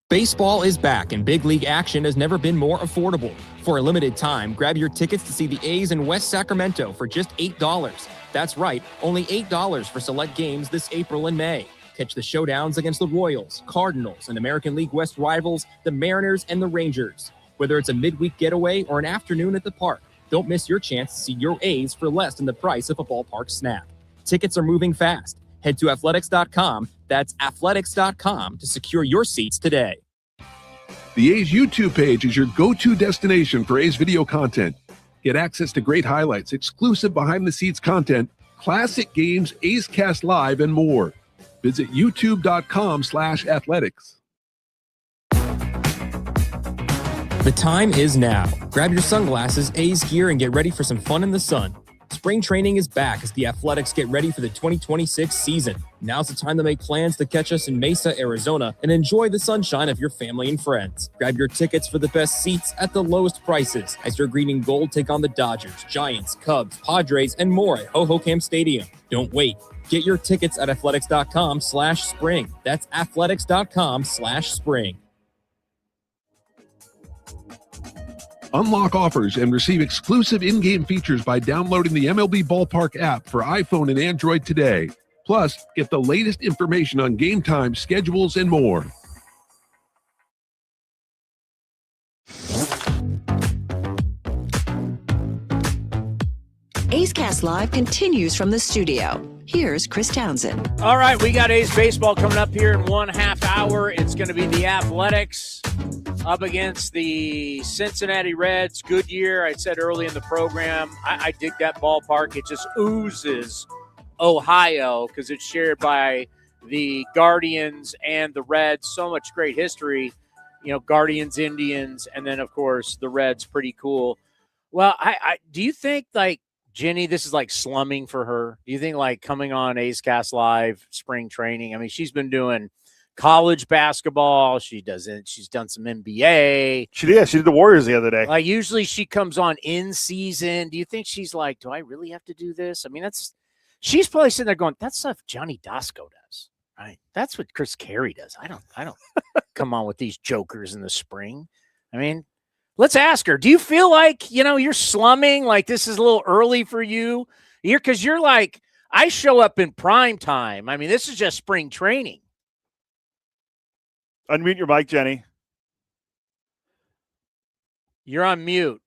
Baseball is back, and big league action has never been more affordable. For a limited time, grab your tickets to see the A's in West Sacramento for just $8. That's right, only $8 for select games this April and May. Catch the showdowns against the Royals, Cardinals, and American League West rivals, the Mariners and the Rangers. Whether it's a midweek getaway or an afternoon at the park, don't miss your chance to see your A's for less than the price of a ballpark snap. Tickets are moving fast. Head to athletics.com, that's athletics.com, to secure your seats today. The A's YouTube page is your go-to destination for A's video content. Get access to great highlights, exclusive behind-the-scenes content, classic games, A's Cast Live, and more. Visit youtube.com/athletics. The time is now. Grab your sunglasses, A's gear, and get ready for some fun in the sun. Spring training is back as the Athletics get ready for the 2026 season. Now's the time to make plans to catch us in Mesa, Arizona, and enjoy the sunshine of your family and friends. Grab your tickets for the best seats at the lowest prices as your green and gold take on the Dodgers, Giants, Cubs, Padres, and more at Hohokam Stadium. Don't wait. Get your tickets at athletics.com/spring. That's athletics.com/spring. Unlock offers and receive exclusive in-game features by downloading the MLB Ballpark app for iPhone and Android today. Plus, get the latest information on game time, schedules, and more. A's Cast Live continues from the studio. Here's Chris Townsend. All right, we got A's baseball coming up here in 1/2 hour. It's going to be the Athletics up against the Cincinnati Reds. Good year, I said early in the program. I dig that ballpark. It just oozes Ohio because it's shared by the Guardians and the Reds. So much great history. You know, Guardians, Indians, and then, of course, the Reds. Pretty cool. Well, I do you think, like, Jenny, this is like slumming for her? Do you think, like, coming on A's Cast Live spring training? I mean, she's been doing college basketball. She's done some NBA. She did the Warriors the other day. Like, usually she comes on in season. Do you think she's like, do I really have to do this? I mean, she's probably sitting there going, that's stuff Johnny Dasco does, right? That's what Chris Carey does. I don't come on with these jokers in the spring. I mean, let's ask her. Do you feel like, you're slumming? Like, this is a little early for you? Because you're like, I show up in prime time. I mean, this is just spring training. Unmute your mic, Jenny. You're on mute.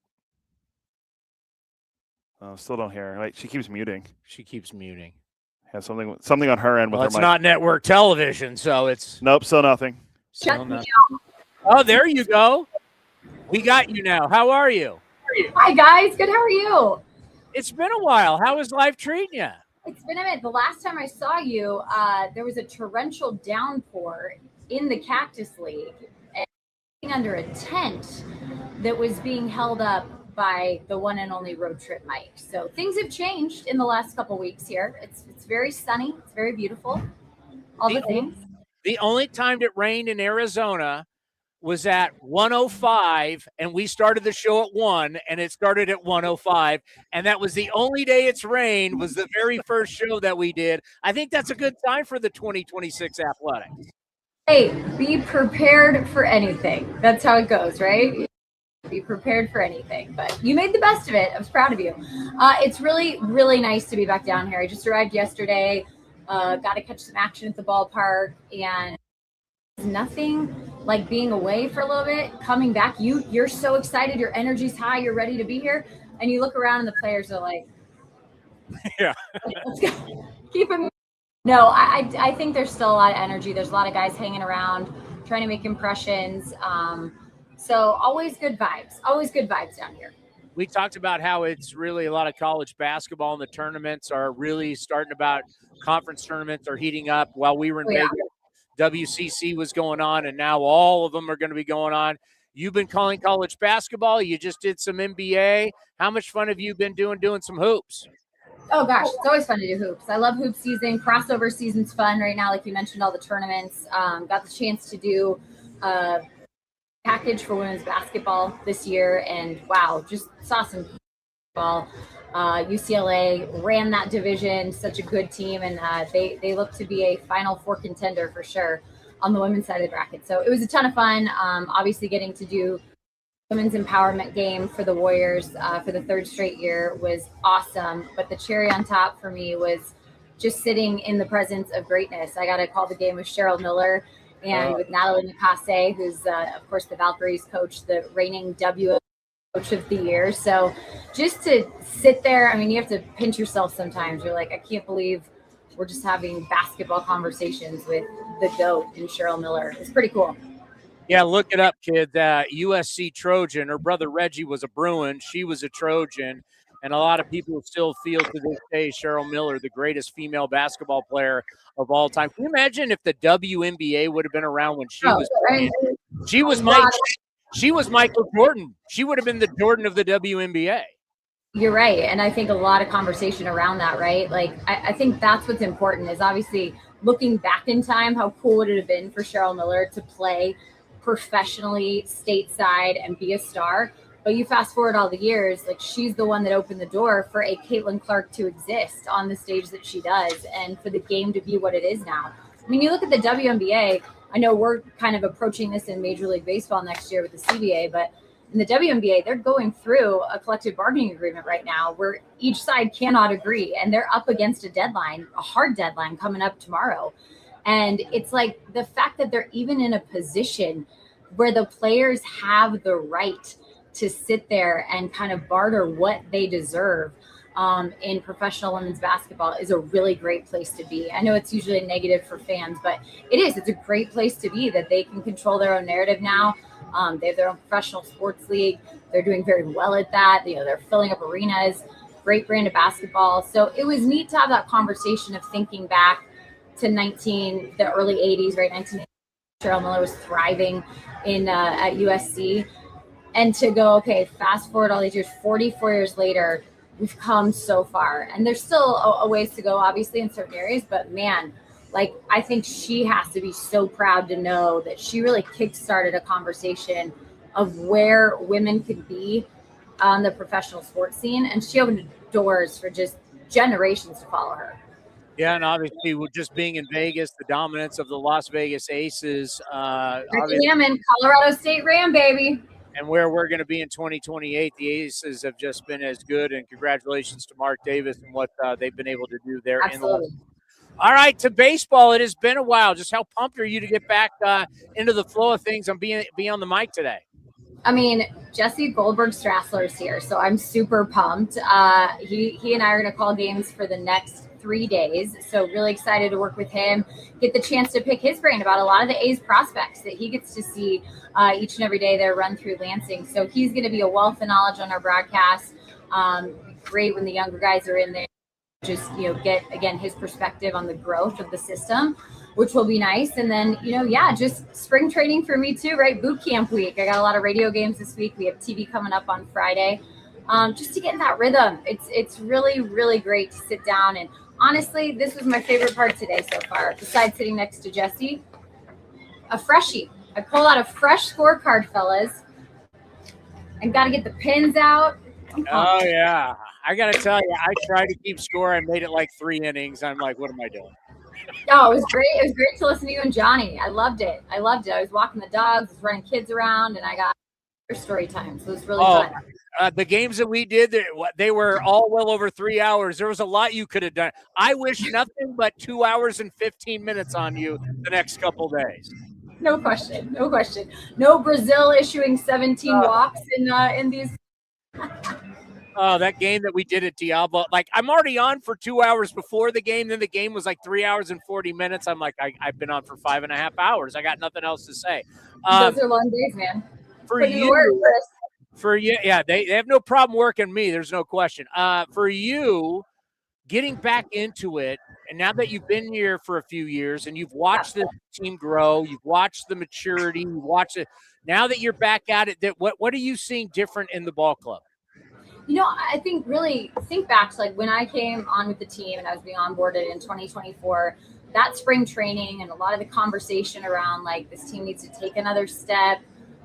Oh, still don't hear her. Wait, she keeps muting. She keeps muting. Yeah, something on her end with her it's mic. Not network television, so it's... Nope, still nothing. Still nothing. Oh, there you go. We got you now. How are you? Hi, guys. Good. How are you? It's been a while. How is life treating you? It's been a minute. The last time I saw you, there was a torrential downpour in the Cactus League and under a tent that was being held up by the one and only Road Trip Mike. So things have changed in the last couple weeks here. It's very sunny. It's very beautiful. All the things. The only time it rained in Arizona was at 1:05, and we started the show at 1, and it started at 1:05, and that was the only day it's rained, was the very first show that we did. I think that's a good sign for the 2026 Athletics. Hey, be prepared for anything. That's how it goes, right? Be prepared for anything. But you made the best of it. I was proud of you. It's really, really nice to be back down here. I just arrived yesterday. Got to catch some action at the ballpark, and nothing like being away for a little bit, coming back. You're so excited. Your energy's high. You're ready to be here. and you look around and the players are like, yeah, let's go. Keep it. No, I think there's still a lot of energy. There's a lot of guys hanging around, trying to make impressions. So always good vibes down here. We talked about how it's really a lot of college basketball, and the tournaments are really starting about conference tournaments are heating up. While we were in Vegas, WCC was going on, and now all of them are going to be going on. You've been calling college basketball. You just did some NBA. How much fun have you been doing some hoops? Oh gosh, it's always fun to do hoops. I love hoop season. Crossover season's fun right now. Like you mentioned, all the tournaments. Got the chance to do a package for women's basketball this year, and wow, just saw some ball. UCLA ran that division, such a good team, and they look to be a Final Four contender for sure on the women's side of the bracket. So it was a ton of fun. Obviously, getting to do women's empowerment game for the Warriors for the third straight year was awesome. But the cherry on top for me was just sitting in the presence of greatness. I got to call the game with Cheryl Miller and with Natalie Nakase, who's, of course, the Valkyries coach, the reigning W coach of the year. So just to sit there, I mean, you have to pinch yourself sometimes. You're like, I can't believe we're just having basketball conversations with the GOAT and Cheryl Miller. It's pretty cool. Yeah, look it up, kid. USC Trojan. Her brother Reggie was a Bruin. She was a Trojan. And a lot of people still feel to this day Cheryl Miller, the greatest female basketball player of all time. Can you imagine if the WNBA would have been around when she was playing? She was Michael Jordan. She would have been the Jordan of the WNBA. You're right. And I think a lot of conversation around that, right? Like, I think that's what's important is obviously looking back in time, how cool would it have been for Cheryl Miller to play professionally stateside and be a star. But you fast forward all the years, like she's the one that opened the door for a Caitlin Clark to exist on the stage that she does and for the game to be what it is now. I mean, you look at the WNBA, I know we're kind of approaching this in Major League Baseball next year with the CBA, but in the WNBA, they're going through a collective bargaining agreement right now where each side cannot agree and they're up against a deadline, a hard deadline coming up tomorrow. And it's like the fact that they're even in a position where the players have the right to sit there and kind of barter what they deserve in professional women's basketball is a really great place to be. I know it's usually negative for fans, but it is. It's a great place to be that they can control their own narrative now. They have their own professional sports league. They're doing very well at that. You know, they're filling up arenas, great brand of basketball. So it was neat to have that conversation of thinking back to the early 80s, right? 1980s, Cheryl Miller was thriving at USC. And to go, okay, fast forward all these years, 44 years later, we've come so far. And there's still a ways to go, obviously, in certain areas. But, man, like, I think she has to be so proud to know that she really kickstarted a conversation of where women could be on the professional sports scene. And she opened doors for just generations to follow her. Yeah, and obviously, with just being in Vegas, the dominance of the Las Vegas Aces. Ricky Hammond, Colorado State Ram, baby. And where we're going to be in 2028, the Aces have just been as good. And congratulations to Mark Davis and what they've been able to do there. Absolutely. All right, to baseball. It has been a while. Just how pumped are you to get back into the flow of things and be on the mic today? I mean, Jesse Goldberg-Strassler is here, so I'm super pumped. He and I are going to call games for the next 3 days, so really excited to work with him, get the chance to pick his brain about a lot of the A's prospects that he gets to see each and every day they run through Lansing. So he's going to be a wealth of knowledge on our broadcast. Great when the younger guys are in there, just get again his perspective on the growth of the system, which will be nice. And then just spring training for me too, right? Boot camp week. I got a lot of radio games this week. We have TV coming up on Friday, just to get in that rhythm. It's really, really great to sit down. And honestly, this was my favorite part today so far, besides sitting next to Jesse. A freshie. I pulled out a fresh scorecard, fellas. And got to get the pins out. Oh, yeah. I got to tell you, I tried to keep score. I made it like 3 innings. I'm like, what am I doing? Oh, it was great. It was great to listen to you and Johnny. I loved it. I was walking the dogs, was running kids around, and I got story time. So it was really fun. The games that we did, they were all well over 3 hours. There was a lot you could have done. I wish nothing but 2 hours and 15 minutes on you the next couple days. No question. No question. No Brazil issuing 17 walks in these. Oh, that game that we did at Diablo. Like, I'm already on for 2 hours before the game. Then the game was like 3 hours and 40 minutes. I'm like, I've been on for 5.5 hours. I got nothing else to say. Those are long days, man. For Put in the you, work, Chris. for you, yeah, they have no problem working me. There's no question. For you, getting back into it, and now that you've been here for a few years and you've watched the team grow, you've watched the maturity, you've watched it. Now that you're back at it, what are you seeing different in the ball club? You know, I think really think back to like when I came on with the team and I was being onboarded in 2024, that spring training and a lot of the conversation around like this team needs to take another step.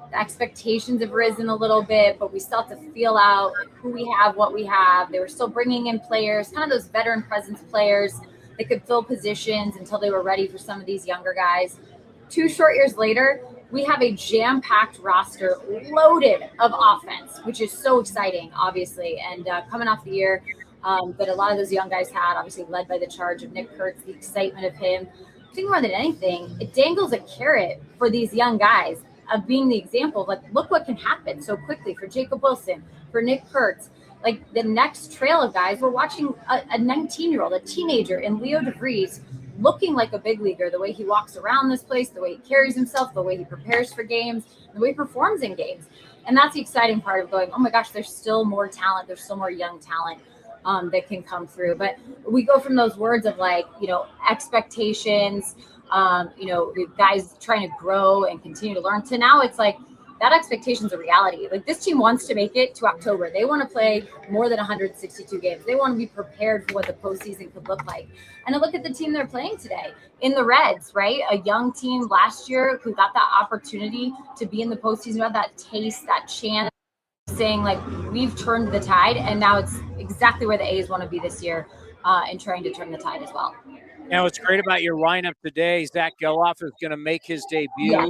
The expectations have risen a little bit, but we still have to feel out who we have, what we have. They were still bringing in players, kind of those veteran presence players that could fill positions until they were ready for some of these younger guys. 2 short years later, we have a jam-packed roster loaded of offense, which is so exciting, obviously. And coming off the year that a lot of those young guys had, obviously led by the charge of Nick Kurtz, the excitement of him. I think more than anything, it dangles a carrot for these young guys of being the example of, like, look what can happen so quickly for Jacob Wilson, for Nick Kurtz. Like, the next trail of guys, we're watching a 19-year-old, a teenager in Leo De Vries, looking like a big leaguer, the way he walks around this place, the way he carries himself, the way he prepares for games, the way he performs in games. And that's the exciting part of going, oh my gosh, there's still more talent. There's still more young talent that can come through. But we go from those words of like, you know, expectations, you know, guys trying to grow and continue to learn to now it's like, that expectation is a reality. Like, this team wants to make it to October. They want to play more than 162 games. They want to be prepared for what the postseason could look like. And I look at the team they're playing today in the Reds, right? A young team last year who got that opportunity to be in the postseason, got that taste, that chance, saying like, we've turned the tide, and now it's exactly where the A's want to be this year, and trying to turn the tide as well. Now, what's great about your lineup today, Zach Geloff is going to make his debut. Yes.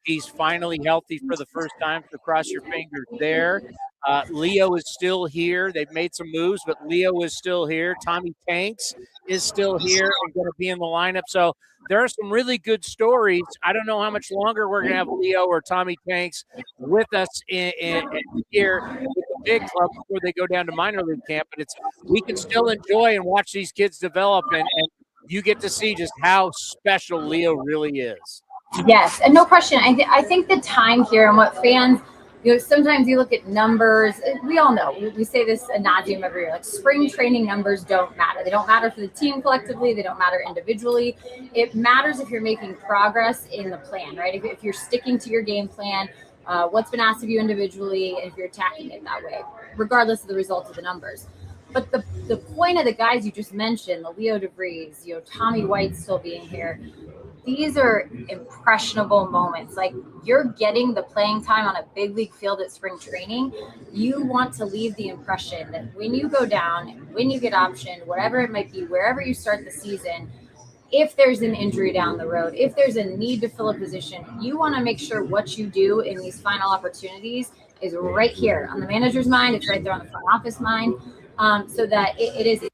He's finally healthy for the first time, so cross your fingers there. Leo is still here. They've made some moves, but Leo is still here. Tommy Tanks is still here and going to be in the lineup. So there are some really good stories. I don't know how much longer we're going to have Leo or Tommy Tanks with us in here with the big club before they go down to minor league camp, but we can still enjoy and watch these kids develop, and you get to see just how special Leo really is. Yes, and no question. I think the time here and what fans, you know, sometimes you look at numbers. We all know, we say this ad nauseum every year, like spring training numbers don't matter. They don't matter for the team collectively. They don't matter individually. It matters if you're making progress in the plan, right? If you're sticking to your game plan, what's been asked of you individually, and if you're attacking it that way, regardless of the results of the numbers. But the point of the guys you just mentioned, the Leo De Vries, you know, Tommy White still being here, these are impressionable moments. Like, you're getting the playing time on a big league field at spring training. You want to leave the impression that when you go down, when you get optioned, whatever it might be, wherever you start the season, if there's an injury down the road, if there's a need to fill a position, you want to make sure what you do in these final opportunities is right here on the manager's mind. It's right there on the front office mind, so that it is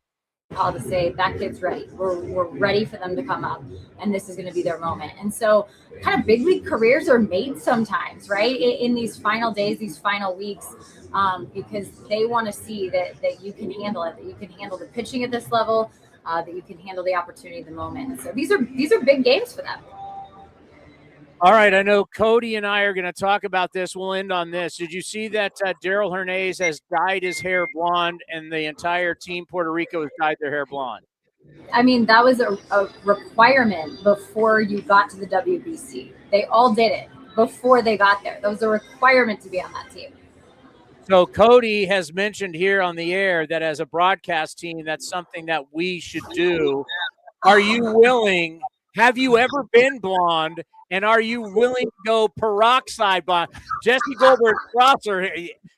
call to say that kid's ready. We're ready for them to come up, and this is going to be their moment. And so kind of big league careers are made sometimes, right? In these final days, these final weeks, because they want to see that you can handle it, that you can handle the pitching at this level, that you can handle the opportunity at the moment. So these are big games for them. All right, I know Cody and I are going to talk about this. We'll end on this. Did you see that Darell Hernaiz has dyed his hair blonde, and the entire team Puerto Rico has dyed their hair blonde? I mean, that was a requirement before you got to the WBC. They all did it before they got there. That was a requirement to be on that team. So Cody has mentioned here on the air that as a broadcast team, that's something that we should do. Are you willing? Have you ever been blonde? And are you willing to go peroxide blonde? Jesse Goldberg-Crosser,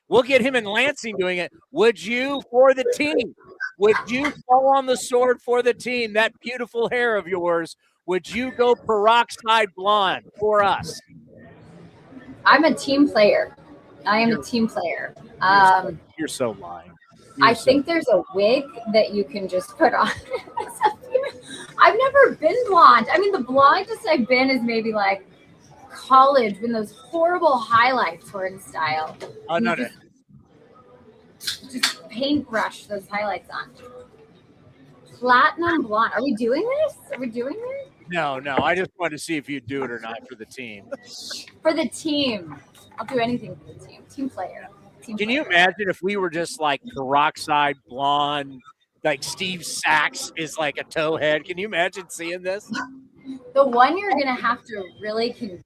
we'll get him in Lansing doing it. Would you, for the team, would you fall on the sword for the team, that beautiful hair of yours, would you go peroxide blonde for us? I'm a team player. I am a team player. You're so lying. I think there's a wig that you can just put on. I've never been blonde. I mean, the blondest I've been is maybe like college when those horrible highlights were in style. Oh, no. Just paintbrush those highlights on. Platinum blonde. Are we doing this? No. I just wanted to see if you'd do it or not for the team. For the team. I'll do anything for the team. Team player. Can you imagine if we were just like peroxide blonde, like Steve Sachs is like a towhead? Can you imagine seeing this? The one you're going to have to really convince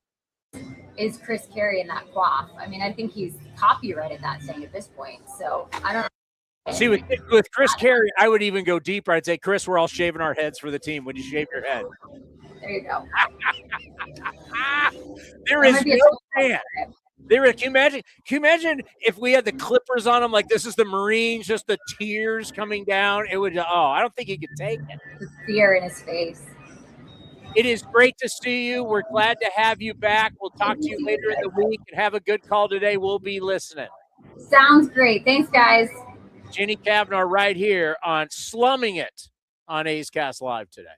is Chris Carey in that coif. I mean, I think he's copyrighted that thing at this point. So I don't know. See, with Chris Carey, I would even go deeper. I'd say, Chris, we're all shaving our heads for the team. Would you shave your head? There you go. There is no chance. Can you imagine if we had the clippers on him like this is the Marines, just the tears coming down? It would. I don't think he could take it. The fear in his face. It is great to see you. We're glad to have you back. We'll talk to you later in the week and have a good call today. We'll be listening. Sounds great. Thanks, guys. Jenny Cavnar right here on Slumming It on A's Cast Live today.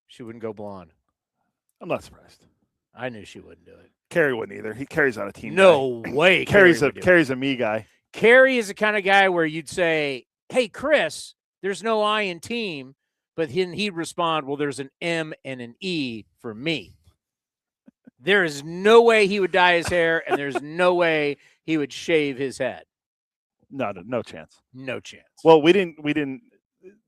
She wouldn't go blonde. I'm not surprised. I knew she wouldn't do it. Carey wouldn't either. Carey's on a team. No way. Carey's a me guy. Carey is the kind of guy where you'd say, hey, Chris, there's no I in team. But he'd respond, well, there's an M and an E for me. There is no way he would dye his hair, and there's no way he would shave his head. No chance. No chance. Well, we didn't.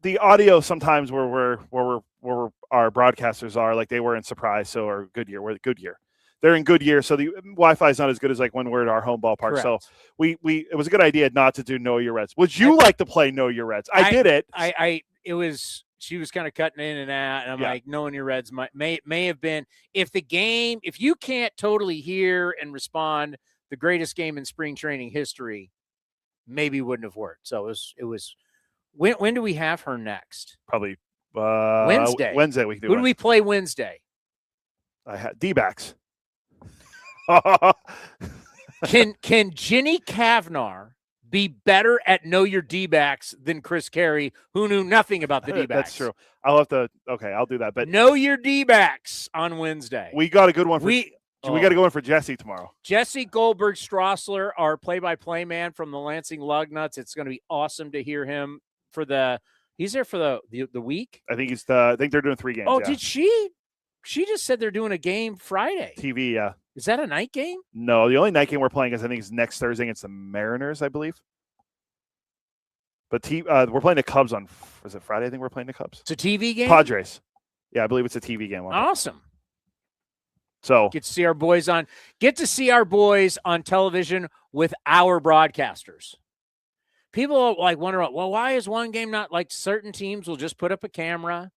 The audio sometimes where our broadcasters are like they were in Surprise, so or Goodyear. We're Goodyear. They're in Goodyear, so the Wi-Fi is not as good as like when we're at our home ballpark. Correct. So it was a good idea not to do Know Your Reds. Would you like to play Know Your Reds? I did it. She was kind of cutting in and out, and I'm like, knowing your Reds may have been if you can't totally hear and respond, the greatest game in spring training history maybe wouldn't have worked. So it was when do we have her next? Probably Wednesday. Wednesday we can do. Who do we play Wednesday? I had D-backs. Can Jenny Cavnar be better at know your D-backs than Chris Carey, who knew nothing about the D-backs? That's true. I'll do that. But know your D-backs on Wednesday. We got a good one. We got to go in for Jesse tomorrow. Jesse Goldberg-Strassler, our play-by-play man from the Lansing Lugnuts. It's going to be awesome to hear him he's there for the week. I think they're doing 3 games. Oh, yeah. Did she? She just said they're doing a game Friday. TV, yeah. Is that a night game? No, the only night game we're playing is next Thursday against the Mariners, I believe. But we're playing the Cubs on, is it Friday? I think we're playing the Cubs. It's a TV game? Padres. Yeah, I believe it's a TV game. Awesome. So get to see our boys on television with our broadcasters. People like wonder, well, why is one game not like certain teams will just put up a camera,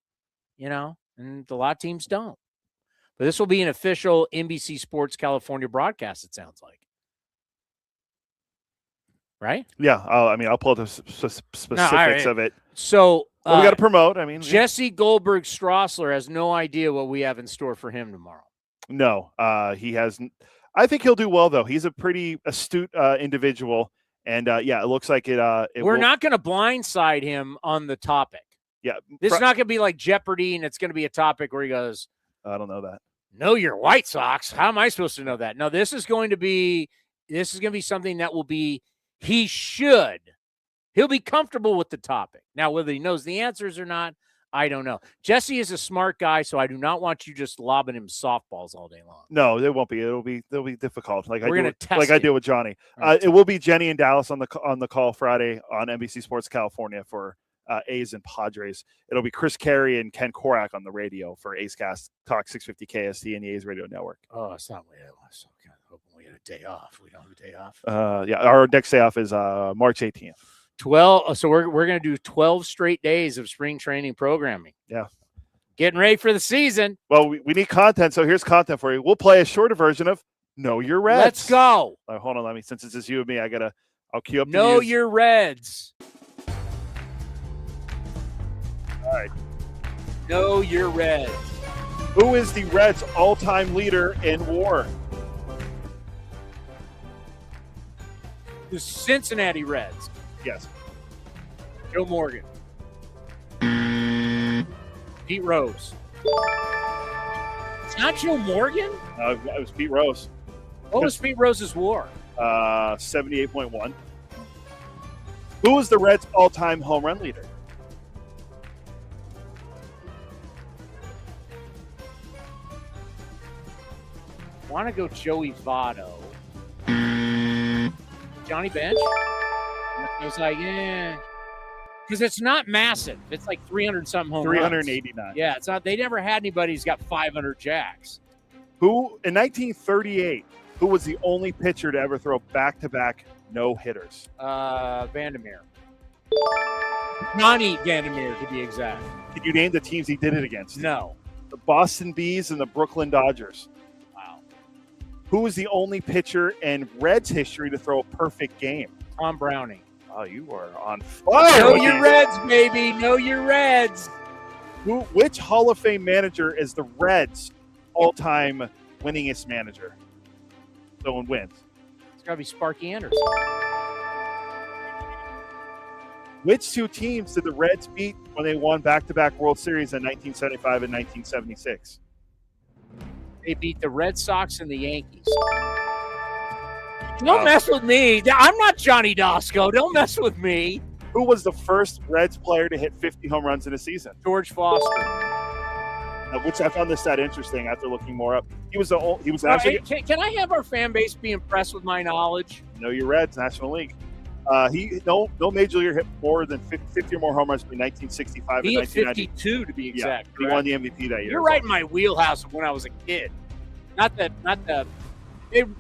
and a lot of teams don't. But this will be an official NBC Sports California broadcast, it sounds like. Right? Yeah. I'll pull the specifics of it. So we got to promote. Jesse Goldberg-Strassler has no idea what we have in store for him tomorrow. No, he hasn't. I think he'll do well, though. He's a pretty astute individual. And, it looks like we're not going to blindside him on the topic. Yeah. This is not going to be like Jeopardy, and it's going to be a topic where he goes, I don't know that. Know your White Sox. How am I supposed to know that? No, this is going to be something that will be, he'll be comfortable with the topic. Now, whether he knows the answers or not, I don't know. Jesse is a smart guy, so I do not want you just lobbing him softballs all day long. No, it won't be. It'll be difficult. We're going to test like I do with Johnny. It will be Jenny and Dallas on the call Friday on NBC Sports California for A's and Padres. It'll be Chris Carey and Ken Korak on the radio for A's Cast Talk 650 KST and the A's Radio Network. Oh, it's not what I was kind of hoping we had a day off. We don't have a day off. Our next day off is March 18th. 12. So we're going to do 12 straight days of spring training programming. Yeah. Getting ready for the season. Well, we need content. So here's content for you. We'll play a shorter version of Know Your Reds. Let's go. Hold on. Since it's just you and me, I'll queue up. Know Your Reds. All right. Know Your Reds. Who is the Reds' all-time leader in WAR? The Cincinnati Reds. Yes. Joe Morgan. Pete Rose. It's not Joe Morgan? It was Pete Rose. What was Pete Rose's WAR? 78.1. Who was the Reds' all-time home run leader? Want to go Joey Votto. Johnny Bench? I was like, yeah. Because it's not massive. It's like 300-something home 389. runs. Yeah, it's not. They never had anybody who's got 500 jacks. Who, in 1938, who was the only pitcher to ever throw back-to-back no-hitters? Vandermeer. Johnny Vandermeer, to be exact. Can you name the teams he did it against? No. The Boston Bees and the Brooklyn Dodgers. Wow. Who was the only pitcher in Reds history to throw a perfect game? Tom Browning. Oh, you are on fire. Know your Reds, baby. Know your Reds. Which Hall of Fame manager is the Reds' all-time winningest manager? So one wins. It's got to be Sparky Anderson. Which two teams did the Reds beat when they won back-to-back World Series in 1975 and 1976? They beat the Red Sox and the Yankees. Don't mess with me. I'm not Johnny Dosco. Don't mess with me. Who was the first Reds player to hit 50 home runs in a season? George Foster. Which I found this stat interesting after looking more up. He was actually. Can I have our fan base be impressed with my knowledge? Know your Reds, National League. No major leaguer hit more than 50 or more home runs between 1965 and 1990. 52 to be exact. Yeah, he won the MVP that year. You're right in my wheelhouse of when I was a kid. Not the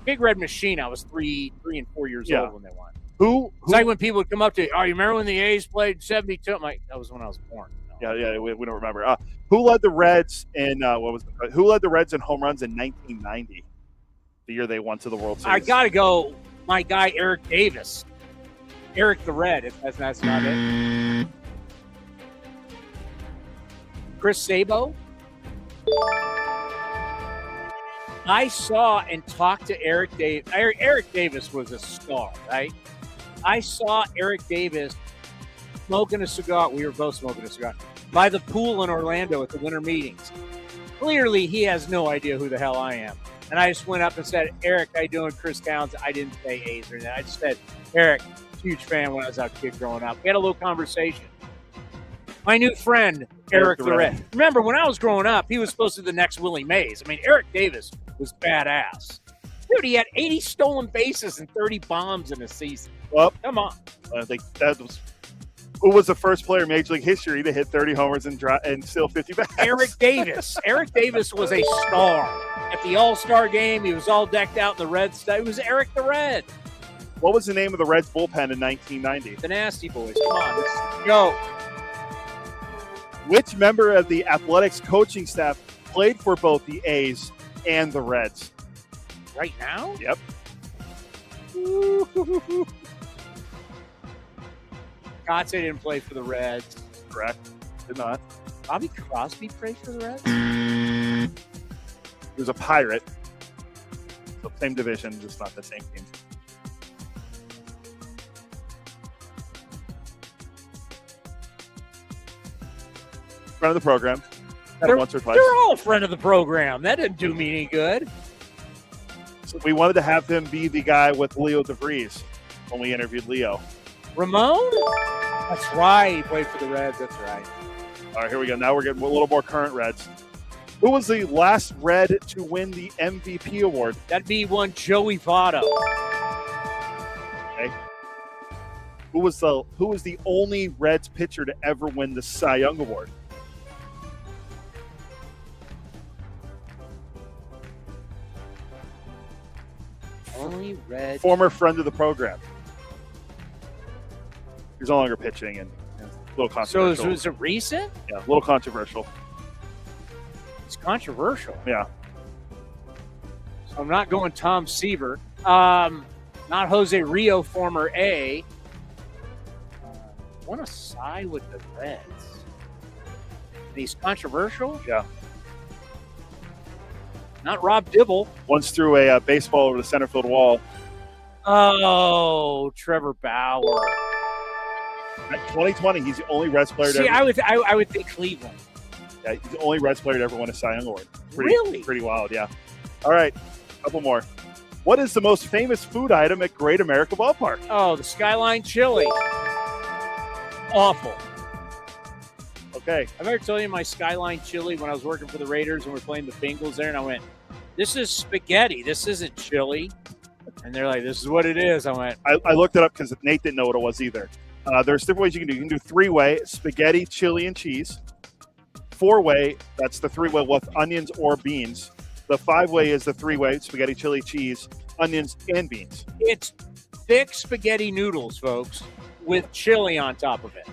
big red machine. I was 3 and 4 years old when they won. Who? It's like when people would come up to you, you remember when the A's played 72? I'm like, that was when I was born. No. Yeah, we don't remember. Who led the Reds in Who led the Reds in home runs in 1990? The year they won to the World Series. I gotta go, my guy Eric Davis. Eric the Red, if that's not it. Chris Sabo. I saw and talked to Eric Davis. Eric Davis was a star, right? I saw Eric Davis smoking a cigar. We were both smoking a cigar by the pool in Orlando at the winter meetings. Clearly, he has no idea who the hell I am. And I just went up and said, Eric, how you doing? Chris Townsend. I didn't say A's or anything. I just said, Eric, huge fan when I was a kid growing up. We had a little conversation. My new friend, Eric the Red. Remember, when I was growing up, he was supposed to be the next Willie Mays. I mean, Eric Davis was badass. Dude, he had 80 stolen bases and 30 bombs in a season. Well, come on. I think that was who was the first player in Major League history to hit 30 homers and steal 50 bags? Eric Davis. Eric Davis was a star. At the All-Star game, he was all decked out in the Reds. It was Eric the Red. What was the name of the Reds bullpen in 1990? The Nasty Boys. Come on, let's go. Which member of the Athletics coaching staff played for both the A's and the Reds? Right now? Yep. Kotze didn't play for the Reds. Correct. Did not. Bobby Crosby played for the Reds? He was a Pirate. So same division, just not the same team. Friend of the program. Once or twice. They're all a friend of the program. That didn't do me any good. So we wanted to have him be the guy with Leo De Vries when we interviewed Leo. Ramon? That's right. He played for the Reds. That's right. All right, here we go. Now we're getting a little more current Reds. Who was the last Red to win the MVP award? That'd be one Joey Votto. Okay. Who was the only Reds pitcher to ever win the Cy Young Award? Only Red. Former friend of the program. He's no longer pitching and a little controversial. So is it recent? Yeah, a little controversial. It's controversial. Yeah. So I'm not going Tom Seaver. Not Jose Rio, former A. Want to side with the Reds. And he's controversial? Yeah. Not Rob Dibble. Once threw a baseball over the center field wall. Oh, Trevor Bauer. At 2020, he's the only Reds player to ever. I would think Cleveland. Yeah, he's the only Reds player to ever win a Cy Young Award. Really? Pretty wild, yeah. All right, couple more. What is the most famous food item at Great America Ballpark? Oh, the Skyline Chili. Awful. Okay. I've ever told you my Skyline Chili when I was working for the Raiders and we're playing the Bengals there, and I went, this is spaghetti. This isn't chili. And they're like, this is what it is. I went. I looked it up because Nate didn't know what it was either. There's different ways you can do. You can do 3-way, spaghetti, chili, and cheese. 4-way, that's the 3-way with onions or beans. The 5-way is the 3-way, spaghetti, chili, cheese, onions, and beans. It's thick spaghetti noodles, folks, with chili on top of it.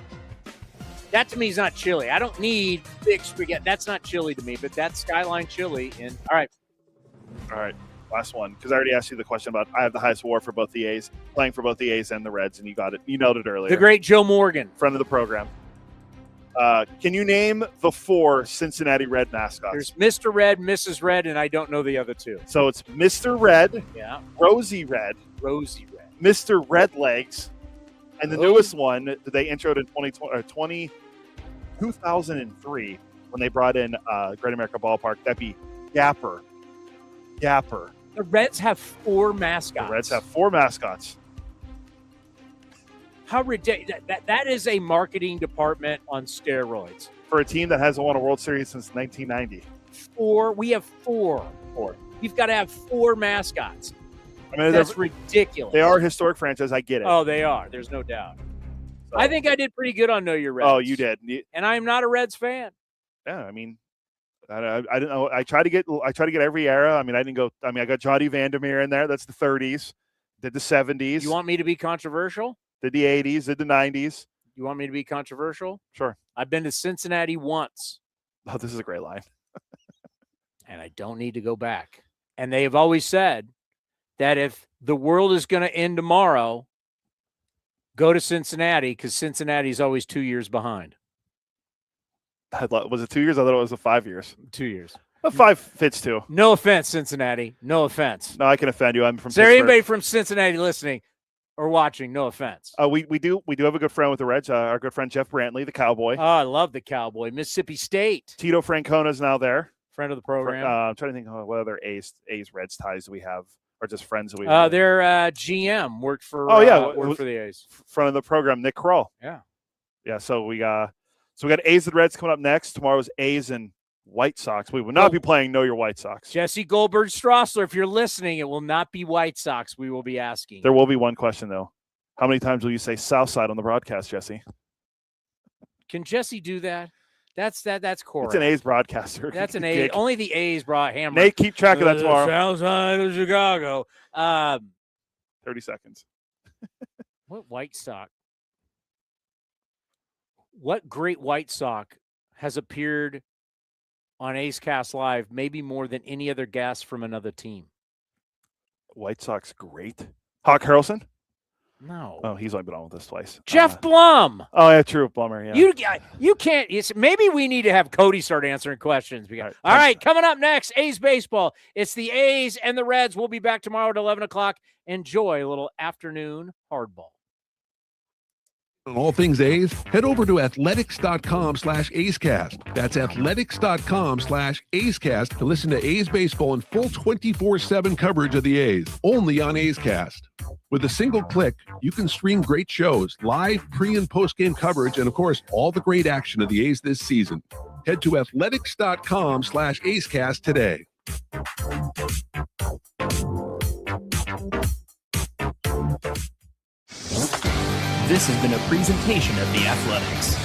That to me is not chili. I don't need thick spaghetti. That's not chili to me, but that's Skyline Chili. And all right. Last one, because I already asked you the question about I have the highest WAR for both the A's, playing for both the A's and the Reds, and you got it. You nailed it earlier. The great Joe Morgan. Friend of the program. Can you name the 4 Cincinnati Red mascots? There's Mr. Red, Mrs. Red, and I don't know the other 2. So it's Mr. Red, yeah, Rosie Red, Mr. Red Legs, and the newest one that they introed in 2003 when they brought in Great America Ballpark. That'd be Gapper. The Reds have 4 mascots. The Reds have 4 mascots. How ridiculous. That is a marketing department on steroids. For a team that hasn't won a World Series since 1990. 4. We have 4. You've got to have 4 mascots. I mean, that's ridiculous. They are a historic franchise. I get it. Oh, they are. There's no doubt. So, I think I did pretty good on Know Your Reds. Oh, you did. And I'm not a Reds fan. Yeah, I mean, I don't know. I try to get every era. I mean, I got Johnny Vandermeer in there. That's the 30s. Did the 70s. You want me to be controversial? Did the 80s. Did the 90s. You want me to be controversial? Sure. I've been to Cincinnati once. Oh, this is a great line. And I don't need to go back. And they have always said that if the world is going to end tomorrow, go to Cincinnati because Cincinnati is always 2 years behind. Was it 2 years? I thought it was 5 years. 2 years. But 5 fits too. No offense, Cincinnati. No offense. No, I can offend you. I'm from. Is there Pittsburgh. anybody from Cincinnati listening or watching? No offense. We do have a good friend with the Reds. Our good friend Jeff Brantley, the Cowboy. Oh, I love the Cowboy. Mississippi State. Tito Francona's now there. Friend of the program. I'm trying to think what other A's Reds ties do we have, or just friends that we have. Their GM worked for. Worked for the A's. Friend of the program, Nick Kroll. Yeah. So we got A's and Reds coming up next. Tomorrow's A's and White Sox. We will not be playing Know Your White Sox. Jesse Goldberg Strassler, if you're listening, it will not be White Sox. We will be asking. There will be one question though. How many times will you say South Side on the broadcast, Jesse? Can Jesse do that? That's Corey. It's an A's broadcaster. That's an A. Only the A's brought hammer. Nate, keep track of that tomorrow. South Side of Chicago. 30 seconds. What White Sox? What great White Sox has appeared on A's Cast Live, maybe more than any other guest from another team? White Sox great. Hawk Harrelson? No. Oh, he's only been on with us twice. Jeff Blum. Oh, yeah, true. Blummer, yeah. You can't. Maybe we need to have Cody start answering questions. All right, coming up next, A's baseball. It's the A's and the Reds. We'll be back tomorrow at 11 o'clock. Enjoy a little afternoon hardball. All things A's, head over to athletics.com/A'sCast. That's athletics.com/A'sCast to listen to A's baseball in full 24/7 coverage of the A's, only on A's Cast. With a single click, you can stream great shows, live pre- and post-game coverage, and of course, all the great action of the A's this season. Head to athletics.com/A'sCast today. This has been a presentation of The Athletics.